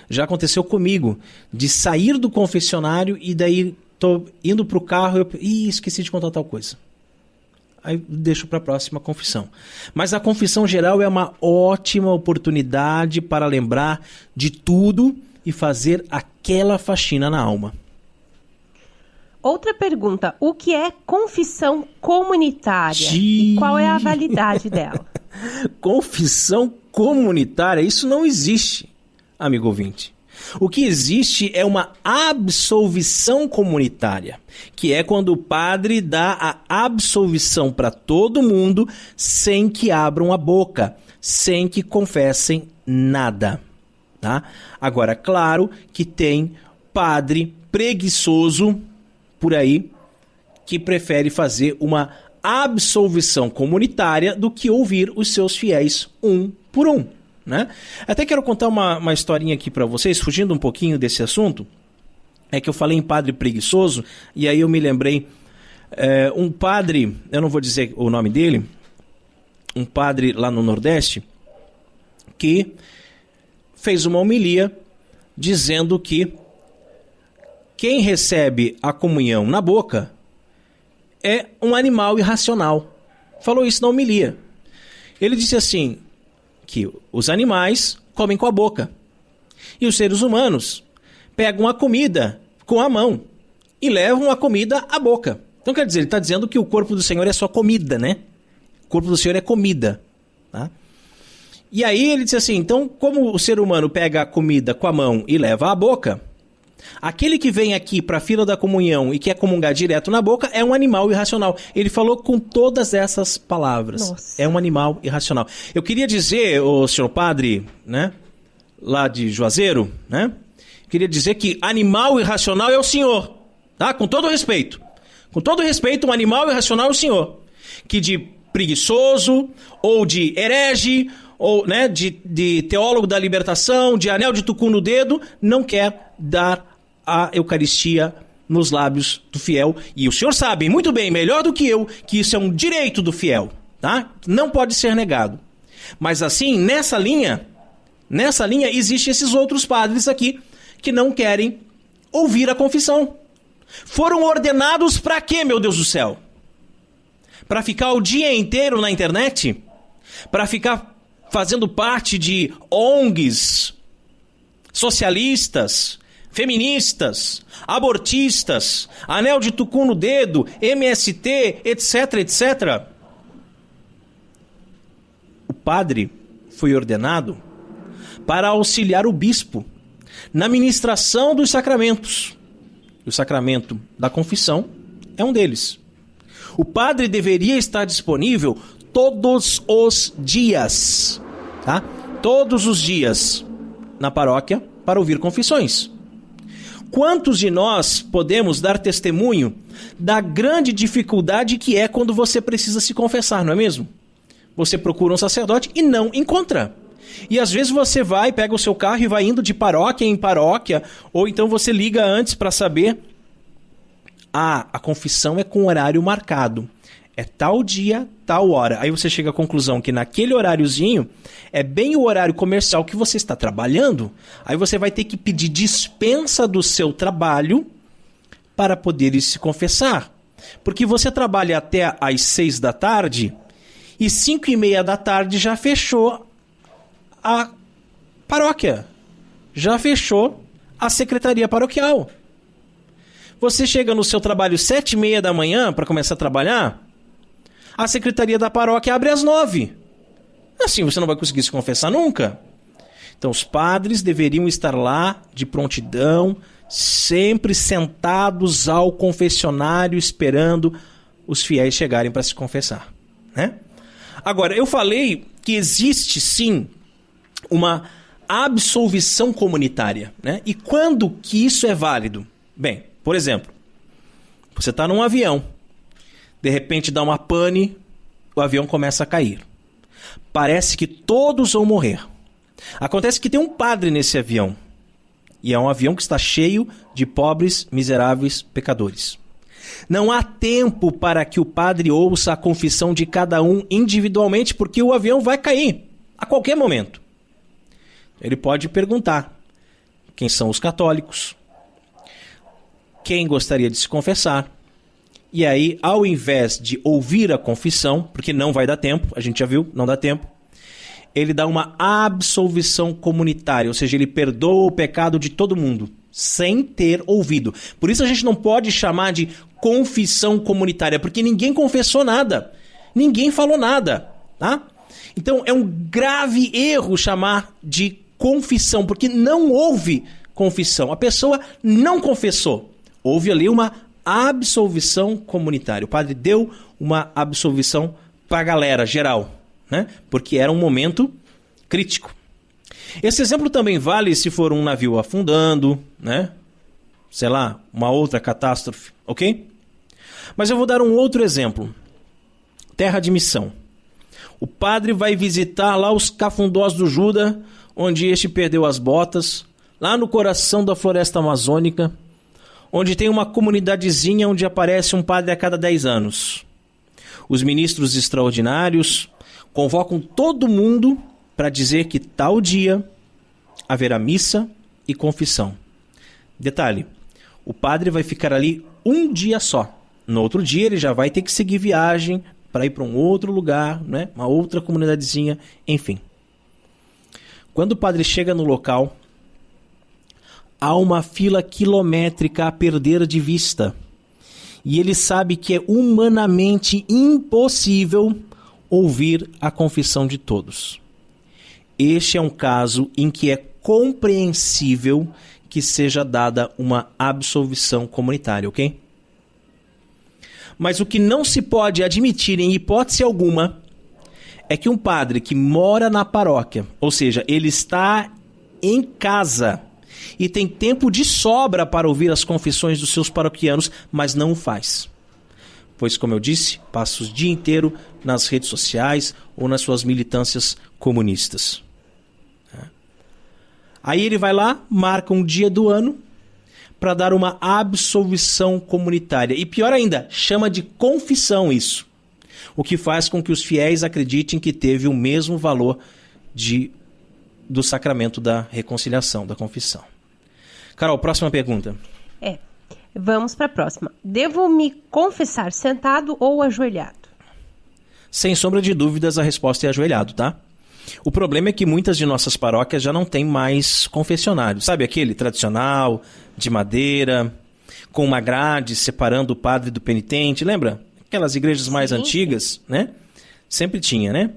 Já aconteceu comigo, de sair do confessionário e daí... Estou indo para o carro e esqueci de contar tal coisa. Aí deixo para a próxima confissão. Mas a confissão geral é uma ótima oportunidade para lembrar de tudo e fazer aquela faxina na alma. Outra pergunta, o que é confissão comunitária? E qual é a validade dela? Confissão comunitária? Isso não existe, amigo ouvinte. O que existe é uma absolvição comunitária, que é quando o padre dá a absolvição para todo mundo sem que abram a boca, sem que confessem nada. Tá? Agora, claro que tem padre preguiçoso por aí que prefere fazer uma absolvição comunitária do que ouvir os seus fiéis um por um. Né? Até quero contar uma historinha aqui para vocês, fugindo um pouquinho desse assunto. É que eu falei em padre preguiçoso e aí eu me lembrei um padre, eu não vou dizer o nome dele, um padre lá no Nordeste que fez uma homilia dizendo que quem recebe a comunhão na boca é um animal irracional. Falou isso na homilia. Ele disse assim, que os animais comem com a boca e os seres humanos pegam a comida com a mão e levam a comida à boca. Então quer dizer, ele está dizendo que o corpo do Senhor é só comida, né? O corpo do Senhor é comida. Tá? E aí ele disse assim, então como o ser humano pega a comida com a mão e leva à boca, aquele que vem aqui para a fila da comunhão e quer comungar direto na boca é um animal irracional. Ele falou com todas essas palavras. Nossa. É um animal irracional. Eu queria dizer, o senhor padre, né, lá de Juazeiro, né, queria dizer que animal irracional é o senhor, tá? Com todo respeito. Com todo respeito, um animal irracional é o senhor. Que de preguiçoso, ou de herege, ou né, de teólogo da libertação, de anel de tucum no dedo, não quer dar a Eucaristia nos lábios do fiel. E o senhor sabe muito bem, melhor do que eu, que isso é um direito do fiel, tá? Não pode ser negado. Mas assim, nessa linha existem esses outros padres aqui que não querem ouvir a confissão. Foram ordenados para quê, meu Deus do céu? Para ficar o dia inteiro na internet? Para ficar fazendo parte de ONGs, socialistas, feministas, abortistas, anel de tucum no dedo, MST, etc, etc. O padre foi ordenado para auxiliar o bispo na ministração dos sacramentos. O sacramento da confissão é um deles. O padre deveria estar disponível todos os dias, tá? Todos os dias na paróquia para ouvir confissões. Quantos de nós podemos dar testemunho da grande dificuldade que é quando você precisa se confessar, não é mesmo? Você procura um sacerdote e não encontra. E às vezes você vai, pega o seu carro e vai indo de paróquia em paróquia, ou então você liga antes para saber. A confissão é com horário marcado. É tal dia, tal hora. Aí você chega à conclusão que naquele horáriozinho é bem o horário comercial que você está trabalhando. Aí você vai ter que pedir dispensa do seu trabalho para poder ir se confessar. Porque você trabalha até às 6 da tarde e 5:30 da tarde já fechou a paróquia. Já fechou a secretaria paroquial. Você chega no seu trabalho 7:30 da manhã para começar a trabalhar, a secretaria da paróquia abre às 9. Assim você não vai conseguir se confessar nunca. Então os padres deveriam estar lá de prontidão, sempre sentados ao confessionário, esperando os fiéis chegarem para se confessar, né? Agora, eu falei que existe sim uma absolvição comunitária, né? E quando que isso é válido? Bem, por exemplo, você está num avião, de repente dá uma pane, o avião começa a cair. Parece que todos vão morrer. Acontece que tem um padre nesse avião, e é um avião que está cheio de pobres, miseráveis pecadores. Não há tempo para que o padre ouça a confissão de cada um individualmente, porque o avião vai cair a qualquer momento. Ele pode perguntar quem são os católicos, quem gostaria de se confessar. E aí, ao invés de ouvir a confissão, porque não vai dar tempo, a gente já viu, não dá tempo, ele dá uma absolvição comunitária, ou seja, ele perdoa o pecado de todo mundo, sem ter ouvido. Por isso a gente não pode chamar de confissão comunitária, porque ninguém confessou nada, ninguém falou nada, tá? Então é um grave erro chamar de confissão, porque não houve confissão, a pessoa não confessou. Houve ali uma absolvição comunitária. O padre deu uma absolvição para a galera geral, né? Porque era um momento crítico. Esse exemplo também vale se for um navio afundando, né? Sei lá, uma outra catástrofe, ok? Mas eu vou dar um outro exemplo. Terra de missão. O padre vai visitar lá os cafundós do Judas, onde este perdeu as botas, lá no coração da floresta amazônica, onde tem uma comunidadezinha onde aparece um padre a cada 10 anos. Os ministros extraordinários convocam todo mundo para dizer que tal dia haverá missa e confissão. Detalhe, o padre vai ficar ali um dia só. No outro dia ele já vai ter que seguir viagem para ir para um outro lugar, né? Uma outra comunidadezinha, enfim. Quando o padre chega no local, há uma fila quilométrica a perder de vista. E ele sabe que é humanamente impossível ouvir a confissão de todos. Este é um caso em que é compreensível que seja dada uma absolvição comunitária, ok? Mas o que não se pode admitir em hipótese alguma é que um padre que mora na paróquia, ou seja, ele está em casa e tem tempo de sobra para ouvir as confissões dos seus paroquianos, mas não o faz. Pois, como eu disse, passa o dia inteiro nas redes sociais ou nas suas militâncias comunistas. Aí ele vai lá, marca um dia do ano para dar uma absolvição comunitária. E pior ainda, chama de confissão isso. O que faz com que os fiéis acreditem que teve o mesmo valor do sacramento da reconciliação, da confissão. Carol, próxima pergunta. Vamos para a próxima. Devo me confessar sentado ou ajoelhado? Sem sombra de dúvidas, a resposta é ajoelhado, tá? O problema é que muitas de nossas paróquias já não tem mais confessionário. Sabe aquele tradicional, de madeira, com uma grade separando o padre do penitente? Lembra? Aquelas igrejas mais antigas, né? Sempre tinha, né?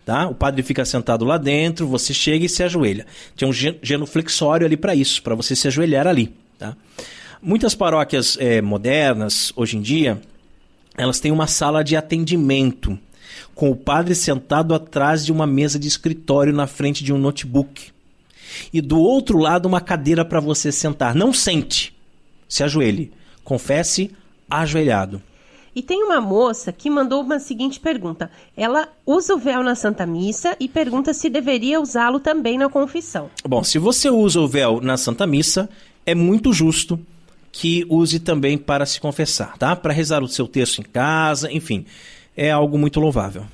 Tá? O padre fica sentado lá dentro, você chega e se ajoelha. Tinha um genuflexório ali para isso, para você se ajoelhar ali, tá? Muitas paróquias modernas, hoje em dia, elas têm uma sala de atendimento, com o padre sentado atrás de uma mesa de escritório na frente de um notebook. E do outro lado uma cadeira para você sentar. Não sente, se ajoelhe. Confesse ajoelhado. E tem uma moça que mandou uma seguinte pergunta. Ela usa o véu na Santa Missa e pergunta se deveria usá-lo também na confissão. Bom, se você usa o véu na Santa Missa, é muito justo que use também para se confessar, tá? Para rezar o seu texto em casa, enfim, é algo muito louvável.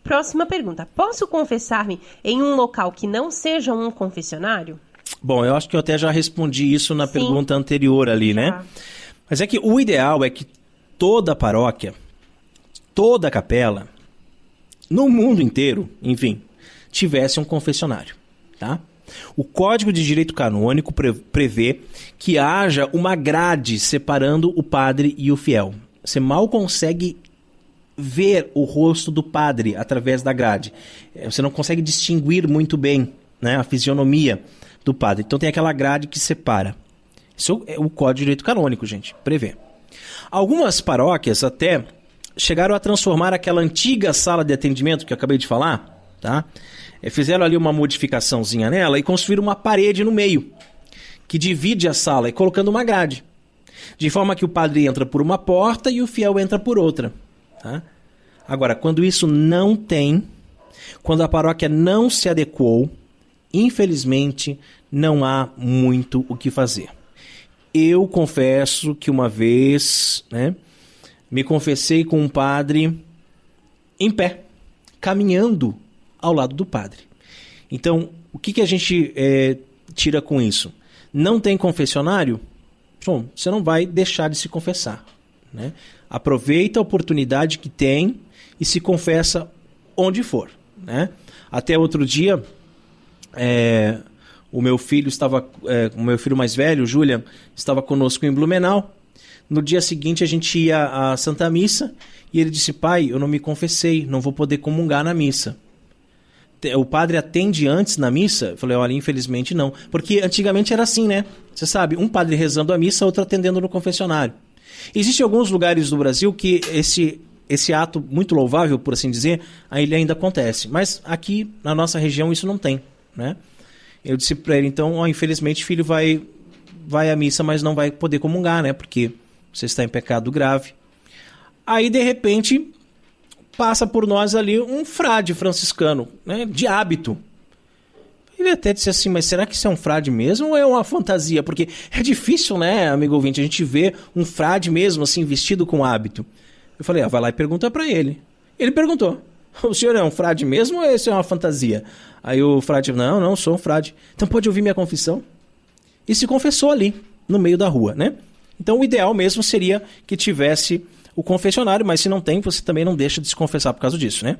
Próxima pergunta. Posso confessar-me em um local que não seja um confessionário? Bom, eu acho que eu até já respondi isso na pergunta anterior ali, né? Mas é que o ideal é que toda paróquia, toda capela, no mundo inteiro, enfim, tivesse um confessionário, tá? O Código de Direito Canônico prevê que haja uma grade separando o padre e o fiel. Você mal consegue ver o rosto do padre através da grade. Você não consegue distinguir muito bem, né, a fisionomia do padre. Então tem aquela grade que separa. Isso é o Código de Direito Canônico, gente, prevê. Algumas paróquias até chegaram a transformar aquela antiga sala de atendimento que eu acabei de falar, tá? Fizeram ali uma modificaçãozinha nela e construíram uma parede no meio, que divide a sala, e colocando uma grade. De forma que o padre entra por uma porta e o fiel entra por outra. Tá? Agora, quando isso não tem, quando a paróquia não se adequou, infelizmente, não há muito o que fazer. Eu confesso que uma vez, né, me confessei com um padre em pé, caminhando ao lado do padre. Então, o que a gente tira com isso? Não tem confessionário? Bom, você não vai deixar de se confessar, né? Aproveita a oportunidade que tem e se confessa onde for, né? Até outro dia, o meu filho mais velho, o Julian, estava conosco em Blumenau. No dia seguinte a gente ia à Santa Missa e ele disse: pai, eu não me confessei, não vou poder comungar na missa. O padre atende antes na missa? Eu falei: olha, infelizmente não. Porque antigamente era assim, né? Você sabe, um padre rezando a missa, outro atendendo no confessionário. Existem alguns lugares do Brasil que esse ato muito louvável, por assim dizer, ele ainda acontece. Mas aqui, na nossa região, isso não tem, né? Eu disse para ele, então, infelizmente, filho, vai à missa, mas não vai poder comungar, né? Porque você está em pecado grave. Aí, de repente, passa por nós ali um frade franciscano, né? De hábito. Ele até disse assim, mas será que isso é um frade mesmo ou é uma fantasia? Porque é difícil, né, amigo ouvinte, a gente ver um frade mesmo, assim, vestido com hábito. Eu falei, vai lá e pergunta para ele. Ele perguntou, o senhor é um frade mesmo ou isso é uma fantasia? Aí o frade, não, sou um frade. Então pode ouvir minha confissão? E se confessou ali, no meio da rua, né? Então o ideal mesmo seria que tivesse o confessionário, mas se não tem, você também não deixa de se confessar por causa disso, né?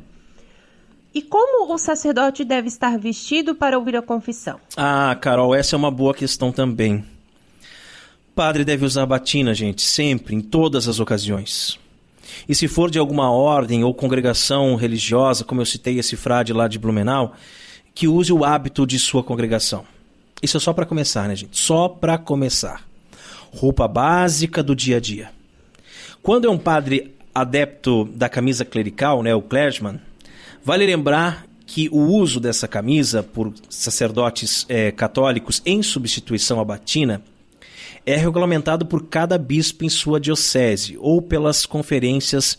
E como o sacerdote deve estar vestido para ouvir a confissão? Ah, Carol, essa é uma boa questão também. Padre deve usar batina, gente, sempre, em todas as ocasiões. E se for de alguma ordem ou congregação religiosa, como eu citei esse frade lá de Blumenau, que use o hábito de sua congregação. Isso é só para começar, né, gente? Só para começar. Roupa básica do dia a dia. Quando é um padre adepto da camisa clerical, né, o clergyman, vale lembrar que o uso dessa camisa por sacerdotes católicos em substituição à batina é regulamentado por cada bispo em sua diocese ou pelas conferências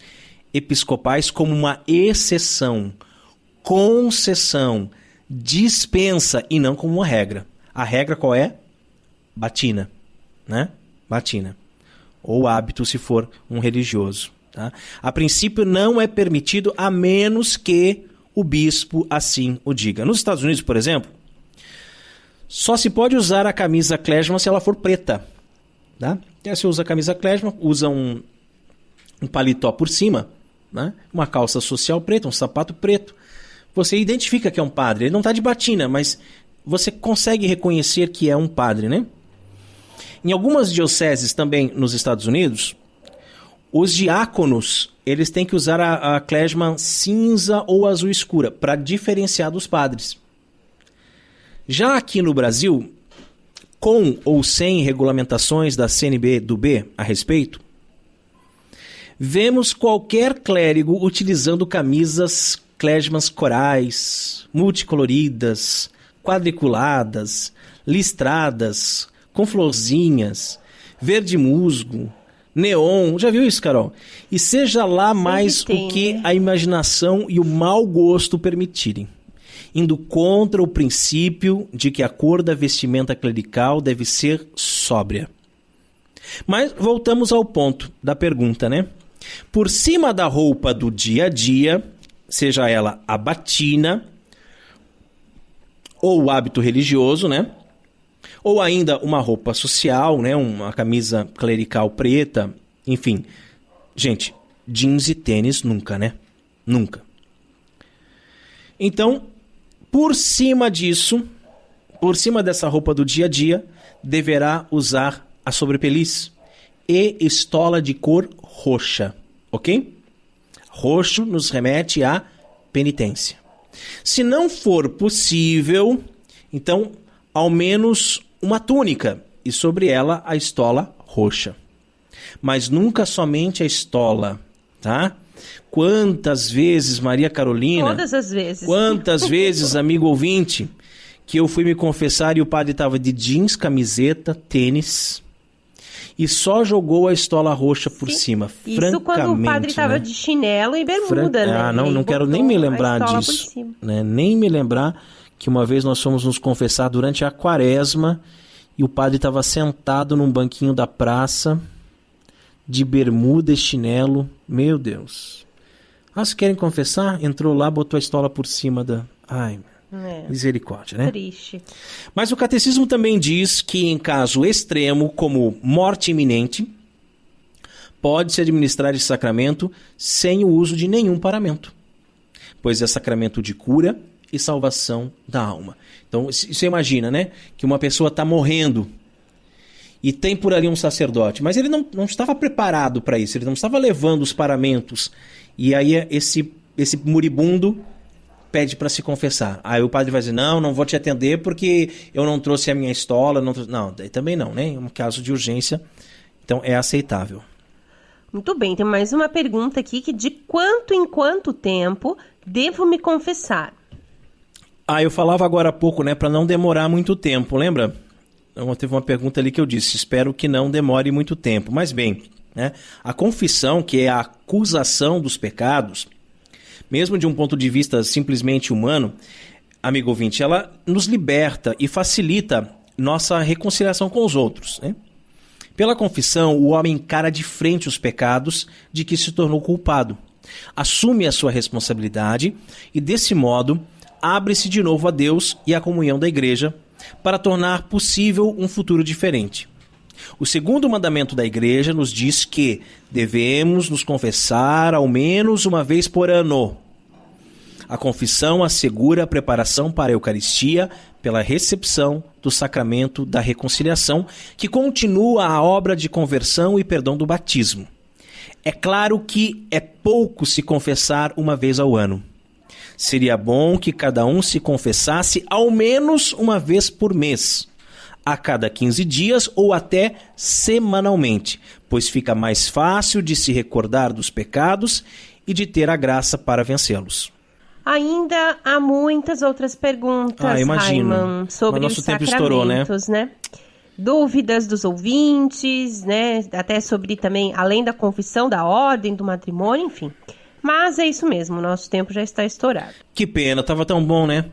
episcopais como uma exceção, concessão, dispensa e não como uma regra. A regra qual é? Batina, né? Batina. Ou hábito se for um religioso. Tá? A princípio não é permitido a menos que o bispo assim o diga. Nos Estados Unidos, por exemplo, só se pode usar a camisa clergyman se ela for preta. Tá? E aí você usa a camisa clergyman, usa um paletó por cima, né? Uma calça social preta, um sapato preto. Você identifica que é um padre. Ele não está de batina, mas você consegue reconhecer que é um padre, né? Em algumas dioceses também nos Estados Unidos, os diáconos, eles têm que usar a clergyman cinza ou azul escura para diferenciar dos padres. Já aqui no Brasil, com ou sem regulamentações da CNBB a respeito, vemos qualquer clérigo utilizando camisas clergymans corais, multicoloridas, quadriculadas, listradas, com florzinhas, verde musgo, neon. Já viu isso, Carol? E seja lá mais o que a imaginação e o mau gosto permitirem, indo contra o princípio de que a cor da vestimenta clerical deve ser sóbria. Mas voltamos ao ponto da pergunta, né? Por cima da roupa do dia a dia, seja ela a batina ou o hábito religioso, né? Ou ainda uma roupa social, né? Uma camisa clerical preta, enfim. Gente, jeans e tênis nunca, né? Nunca. Então, por cima disso, por cima dessa roupa do dia a dia, deverá usar a sobrepeliz e estola de cor roxa, ok? Roxo nos remete à penitência. Se não for possível, então, ao menos uma túnica e sobre ela a estola roxa. Mas nunca somente a estola, tá? Quantas vezes, Maria Carolina... Todas as vezes. Quantas vezes, amigo ouvinte, que eu fui me confessar e o padre estava de jeans, camiseta, tênis e só jogou a estola roxa por cima. Isso francamente, quando o padre estava, né, de chinelo e bermuda, né? Não quero nem me lembrar disso. Né? Nem me lembrar que uma vez nós fomos nos confessar durante a quaresma e o padre estava sentado num banquinho da praça, de bermuda e chinelo. Meu Deus. Ah, se querem confessar? Entrou lá, botou a estola por cima da... Ai, misericórdia, né? Triste. Mas o catecismo também diz que em caso extremo, como morte iminente, pode-se administrar esse sacramento sem o uso de nenhum paramento, pois é sacramento de cura e salvação da alma. Então, você imagina, né? Que uma pessoa está morrendo e tem por ali um sacerdote, mas ele não estava preparado para isso, ele não estava levando os paramentos. E aí esse moribundo pede para se confessar. Aí o padre vai dizer, não vou te atender porque eu não trouxe a minha estola. Não, daí também não, né? É um caso de urgência, então é aceitável. Muito bem, tem mais uma pergunta aqui, que de quanto em quanto tempo devo me confessar? Eu falava agora há pouco, né, para não demorar muito tempo, lembra? Então, teve uma pergunta ali que eu disse, espero que não demore muito tempo. Mas bem, né, a confissão, que é a acusação dos pecados, mesmo de um ponto de vista simplesmente humano, amigo ouvinte, ela nos liberta e facilita nossa reconciliação com os outros, né? Pela confissão, o homem encara de frente os pecados de que se tornou culpado, assume a sua responsabilidade e, desse modo, abre-se de novo a Deus e à comunhão da igreja para tornar possível um futuro diferente. O segundo mandamento da igreja nos diz que devemos nos confessar ao menos uma vez por ano. A confissão assegura a preparação para a Eucaristia pela recepção do sacramento da reconciliação, que continua a obra de conversão e perdão do batismo. É claro que é pouco se confessar uma vez ao ano. Seria bom que cada um se confessasse ao menos uma vez por mês, a cada 15 dias ou até semanalmente, pois fica mais fácil de se recordar dos pecados e de ter a graça para vencê-los. Ainda há muitas outras perguntas, Raiman, sobre nosso os tempo sacramentos, estourou, né? Dúvidas dos ouvintes, né? Até sobre também, além da confissão, da ordem, do matrimônio, enfim. Mas é isso mesmo, nosso tempo já está estourado. Que pena, estava tão bom, né?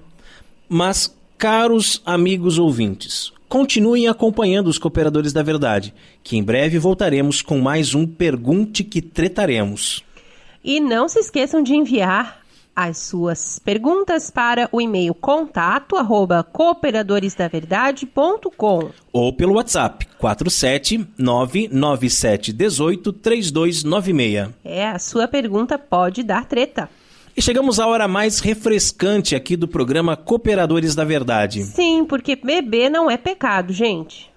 Mas, caros amigos ouvintes, continuem acompanhando os Cooperadores da Verdade, que em breve voltaremos com mais um Pergunte que Tretaremos. E não se esqueçam de enviar as suas perguntas para o e-mail contato@cooperadoresdaverdade.com ou pelo WhatsApp 47997183296. A sua pergunta pode dar treta. E chegamos à hora mais refrescante aqui do programa Cooperadores da Verdade. Sim, porque beber não é pecado, gente.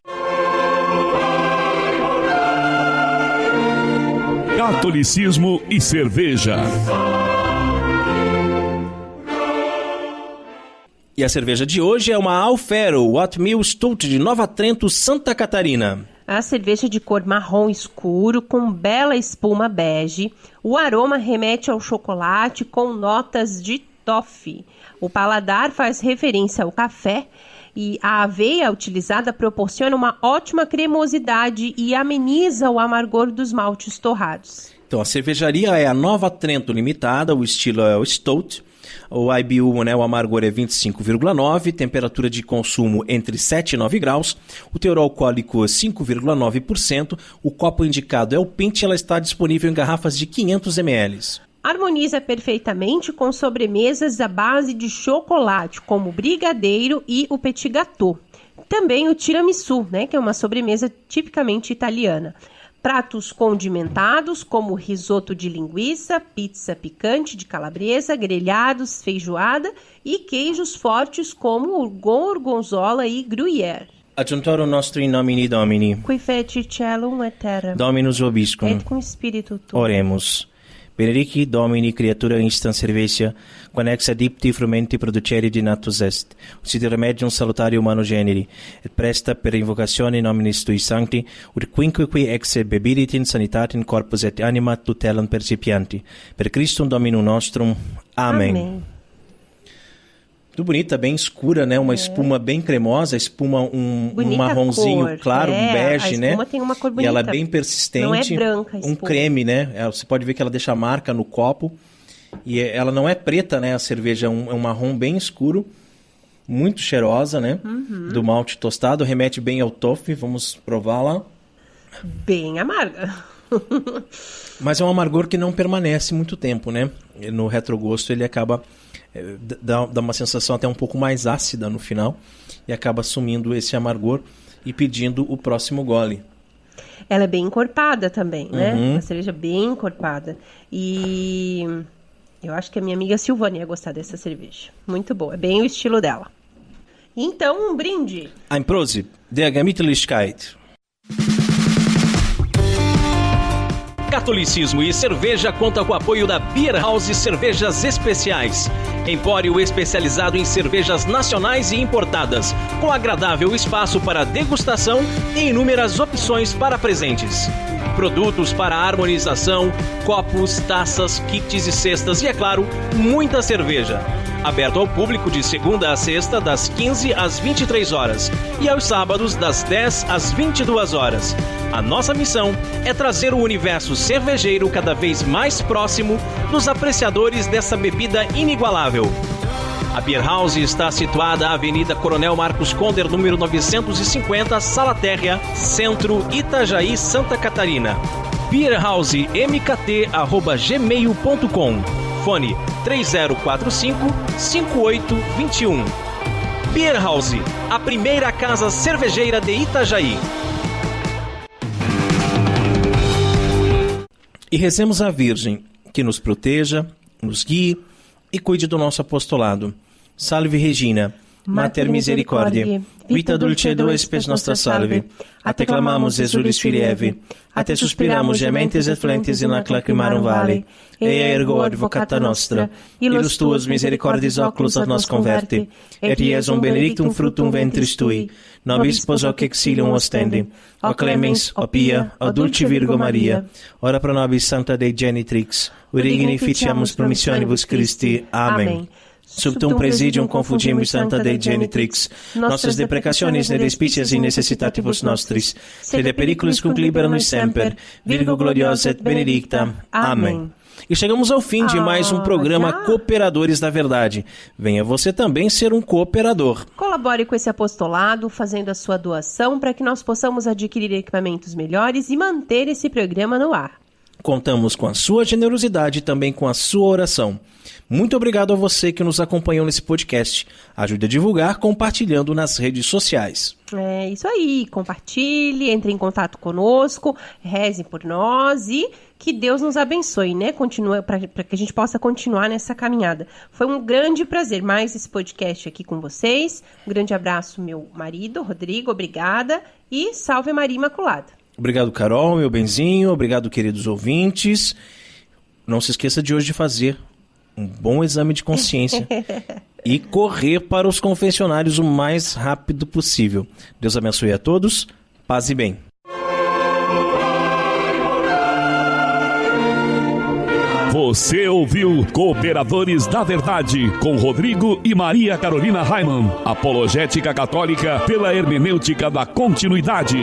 Catolicismo e cerveja. E a cerveja de hoje é uma Alfero Oatmeal Stout de Nova Trento, Santa Catarina. A cerveja de cor marrom escuro com bela espuma bege. O aroma remete ao chocolate com notas de toffee. O paladar faz referência ao café e a aveia utilizada proporciona uma ótima cremosidade e ameniza o amargor dos maltes torrados. Então, a cervejaria é a Nova Trento Limitada, o estilo é o Stout. O IBU, né, o amargor é 25,9, temperatura de consumo entre 7 e 9 graus, o teor alcoólico é 5,9%, o copo indicado é o Pint e ela está disponível em garrafas de 500 ml. Harmoniza perfeitamente com sobremesas à base de chocolate, como o brigadeiro e o petit gâteau. Também o tiramisu, né, que é uma sobremesa tipicamente italiana. Pratos condimentados, como risoto de linguiça, pizza picante de calabresa, grelhados, feijoada e queijos fortes como o gorgonzola e gruyère. Adjuntoro nostro in nomine Domini. Qui feci celum et terra. Dominus vobiscum. Et cum spiritu tuo. Oremos. Benedici Domini creatura instant servitia, quan ex adipti frumenti producere natus est, sit remedium salutari humano generi, et presta per invocazione nominis tui sancti, ut quinque qui ex bebirit in sanitatem corpus et anima tutelam percipianti. Per Christum Dominum nostrum. Amém. Amém. Muito bonita, bem escura, né? Uma espuma bem cremosa, espuma um marronzinho cor. claro, um bege, né? A espuma tem uma cor bonita. E ela é bem persistente. Não é branca a espuma. Um creme, né? Você pode ver que ela deixa a marca no copo. E ela não é preta, né? A cerveja é um marrom bem escuro. Muito cheirosa, né? Uhum. Do malte tostado. Remete bem ao toffee. Vamos prová-la. Bem amarga. Mas é um amargor que não permanece muito tempo, né? No retrogosto ele acaba... Dá uma sensação até um pouco mais ácida no final e acaba assumindo esse amargor e pedindo o próximo gole. Ela é bem encorpada também, né? Uhum. Uma cerveja bem encorpada. E eu acho que a minha amiga Silvana ia gostar dessa cerveja. Muito boa, é bem o estilo dela. Então, um brinde. Ein Prosit, der Gemütlichkeit. Catolicismo e cerveja conta com o apoio da Beer House Cervejas Especiais. Empório especializado em cervejas nacionais e importadas, com agradável espaço para degustação e inúmeras opções para presentes. Produtos para harmonização, copos, taças, kits e cestas e, é claro, muita cerveja. Aberto ao público de segunda a sexta, das 15 às 23 horas e aos sábados, das 10 às 22 horas. A nossa missão é trazer o universo cervejeiro cada vez mais próximo dos apreciadores dessa bebida inigualável. A Beer House está situada na Avenida Coronel Marcos Conder, número 950, Sala Térrea, Centro, Itajaí, Santa Catarina. beerhousemkt@gmail.com. Fone 3045-5821. Beer House, a primeira casa cervejeira de Itajaí. E rezemos à Virgem, que nos proteja, nos guie e cuide do nosso apostolado. Salve Regina, Mater Misericordiae, vita dulcedo spes nostra salve. A te clamamos, exulis Filievi, a te suspiramos gementes et flentes in ac lacrimarum vale, ergo advocata nostra, ilus tuos misericordiis oculos ad nos converte, et Iesum benedictum fructum ventris tui, nobis pos hoc exilium ostendi, o clemens, o pia, o dulce Virgo Maria, ora pro nobis Santa Dei Genitrix, urigine ficiamus promissionibus Christi. Amém. Subtum presidium confundimus Santa Dei Genitrix, nostras deprecationes ne despicias in necessitatibus nostris, sed de periculis cum libera nos semper, Virgo gloriosa et benedicta. Amém. E chegamos ao fim de mais um programa Cooperadores da Verdade. Venha você também ser um cooperador. Colabore com esse apostolado, fazendo a sua doação para que nós possamos adquirir equipamentos melhores e manter esse programa no ar. Contamos com a sua generosidade e também com a sua oração. Muito obrigado a você que nos acompanhou nesse podcast. Ajude a divulgar compartilhando nas redes sociais. É isso aí, compartilhe, entre em contato conosco, reze por nós e que Deus nos abençoe, né? Continua para que a gente possa continuar nessa caminhada. Foi um grande prazer mais esse podcast aqui com vocês. Um grande abraço, meu marido, Rodrigo, obrigada e salve Maria Imaculada. Obrigado, Carol, meu benzinho. Obrigado, queridos ouvintes. Não se esqueça de hoje de fazer um bom exame de consciência e correr para os confessionários o mais rápido possível. Deus abençoe a todos. Paz e bem. Você ouviu Cooperadores da Verdade com Rodrigo e Maria Carolina Raimann. Apologética católica pela hermenêutica da continuidade.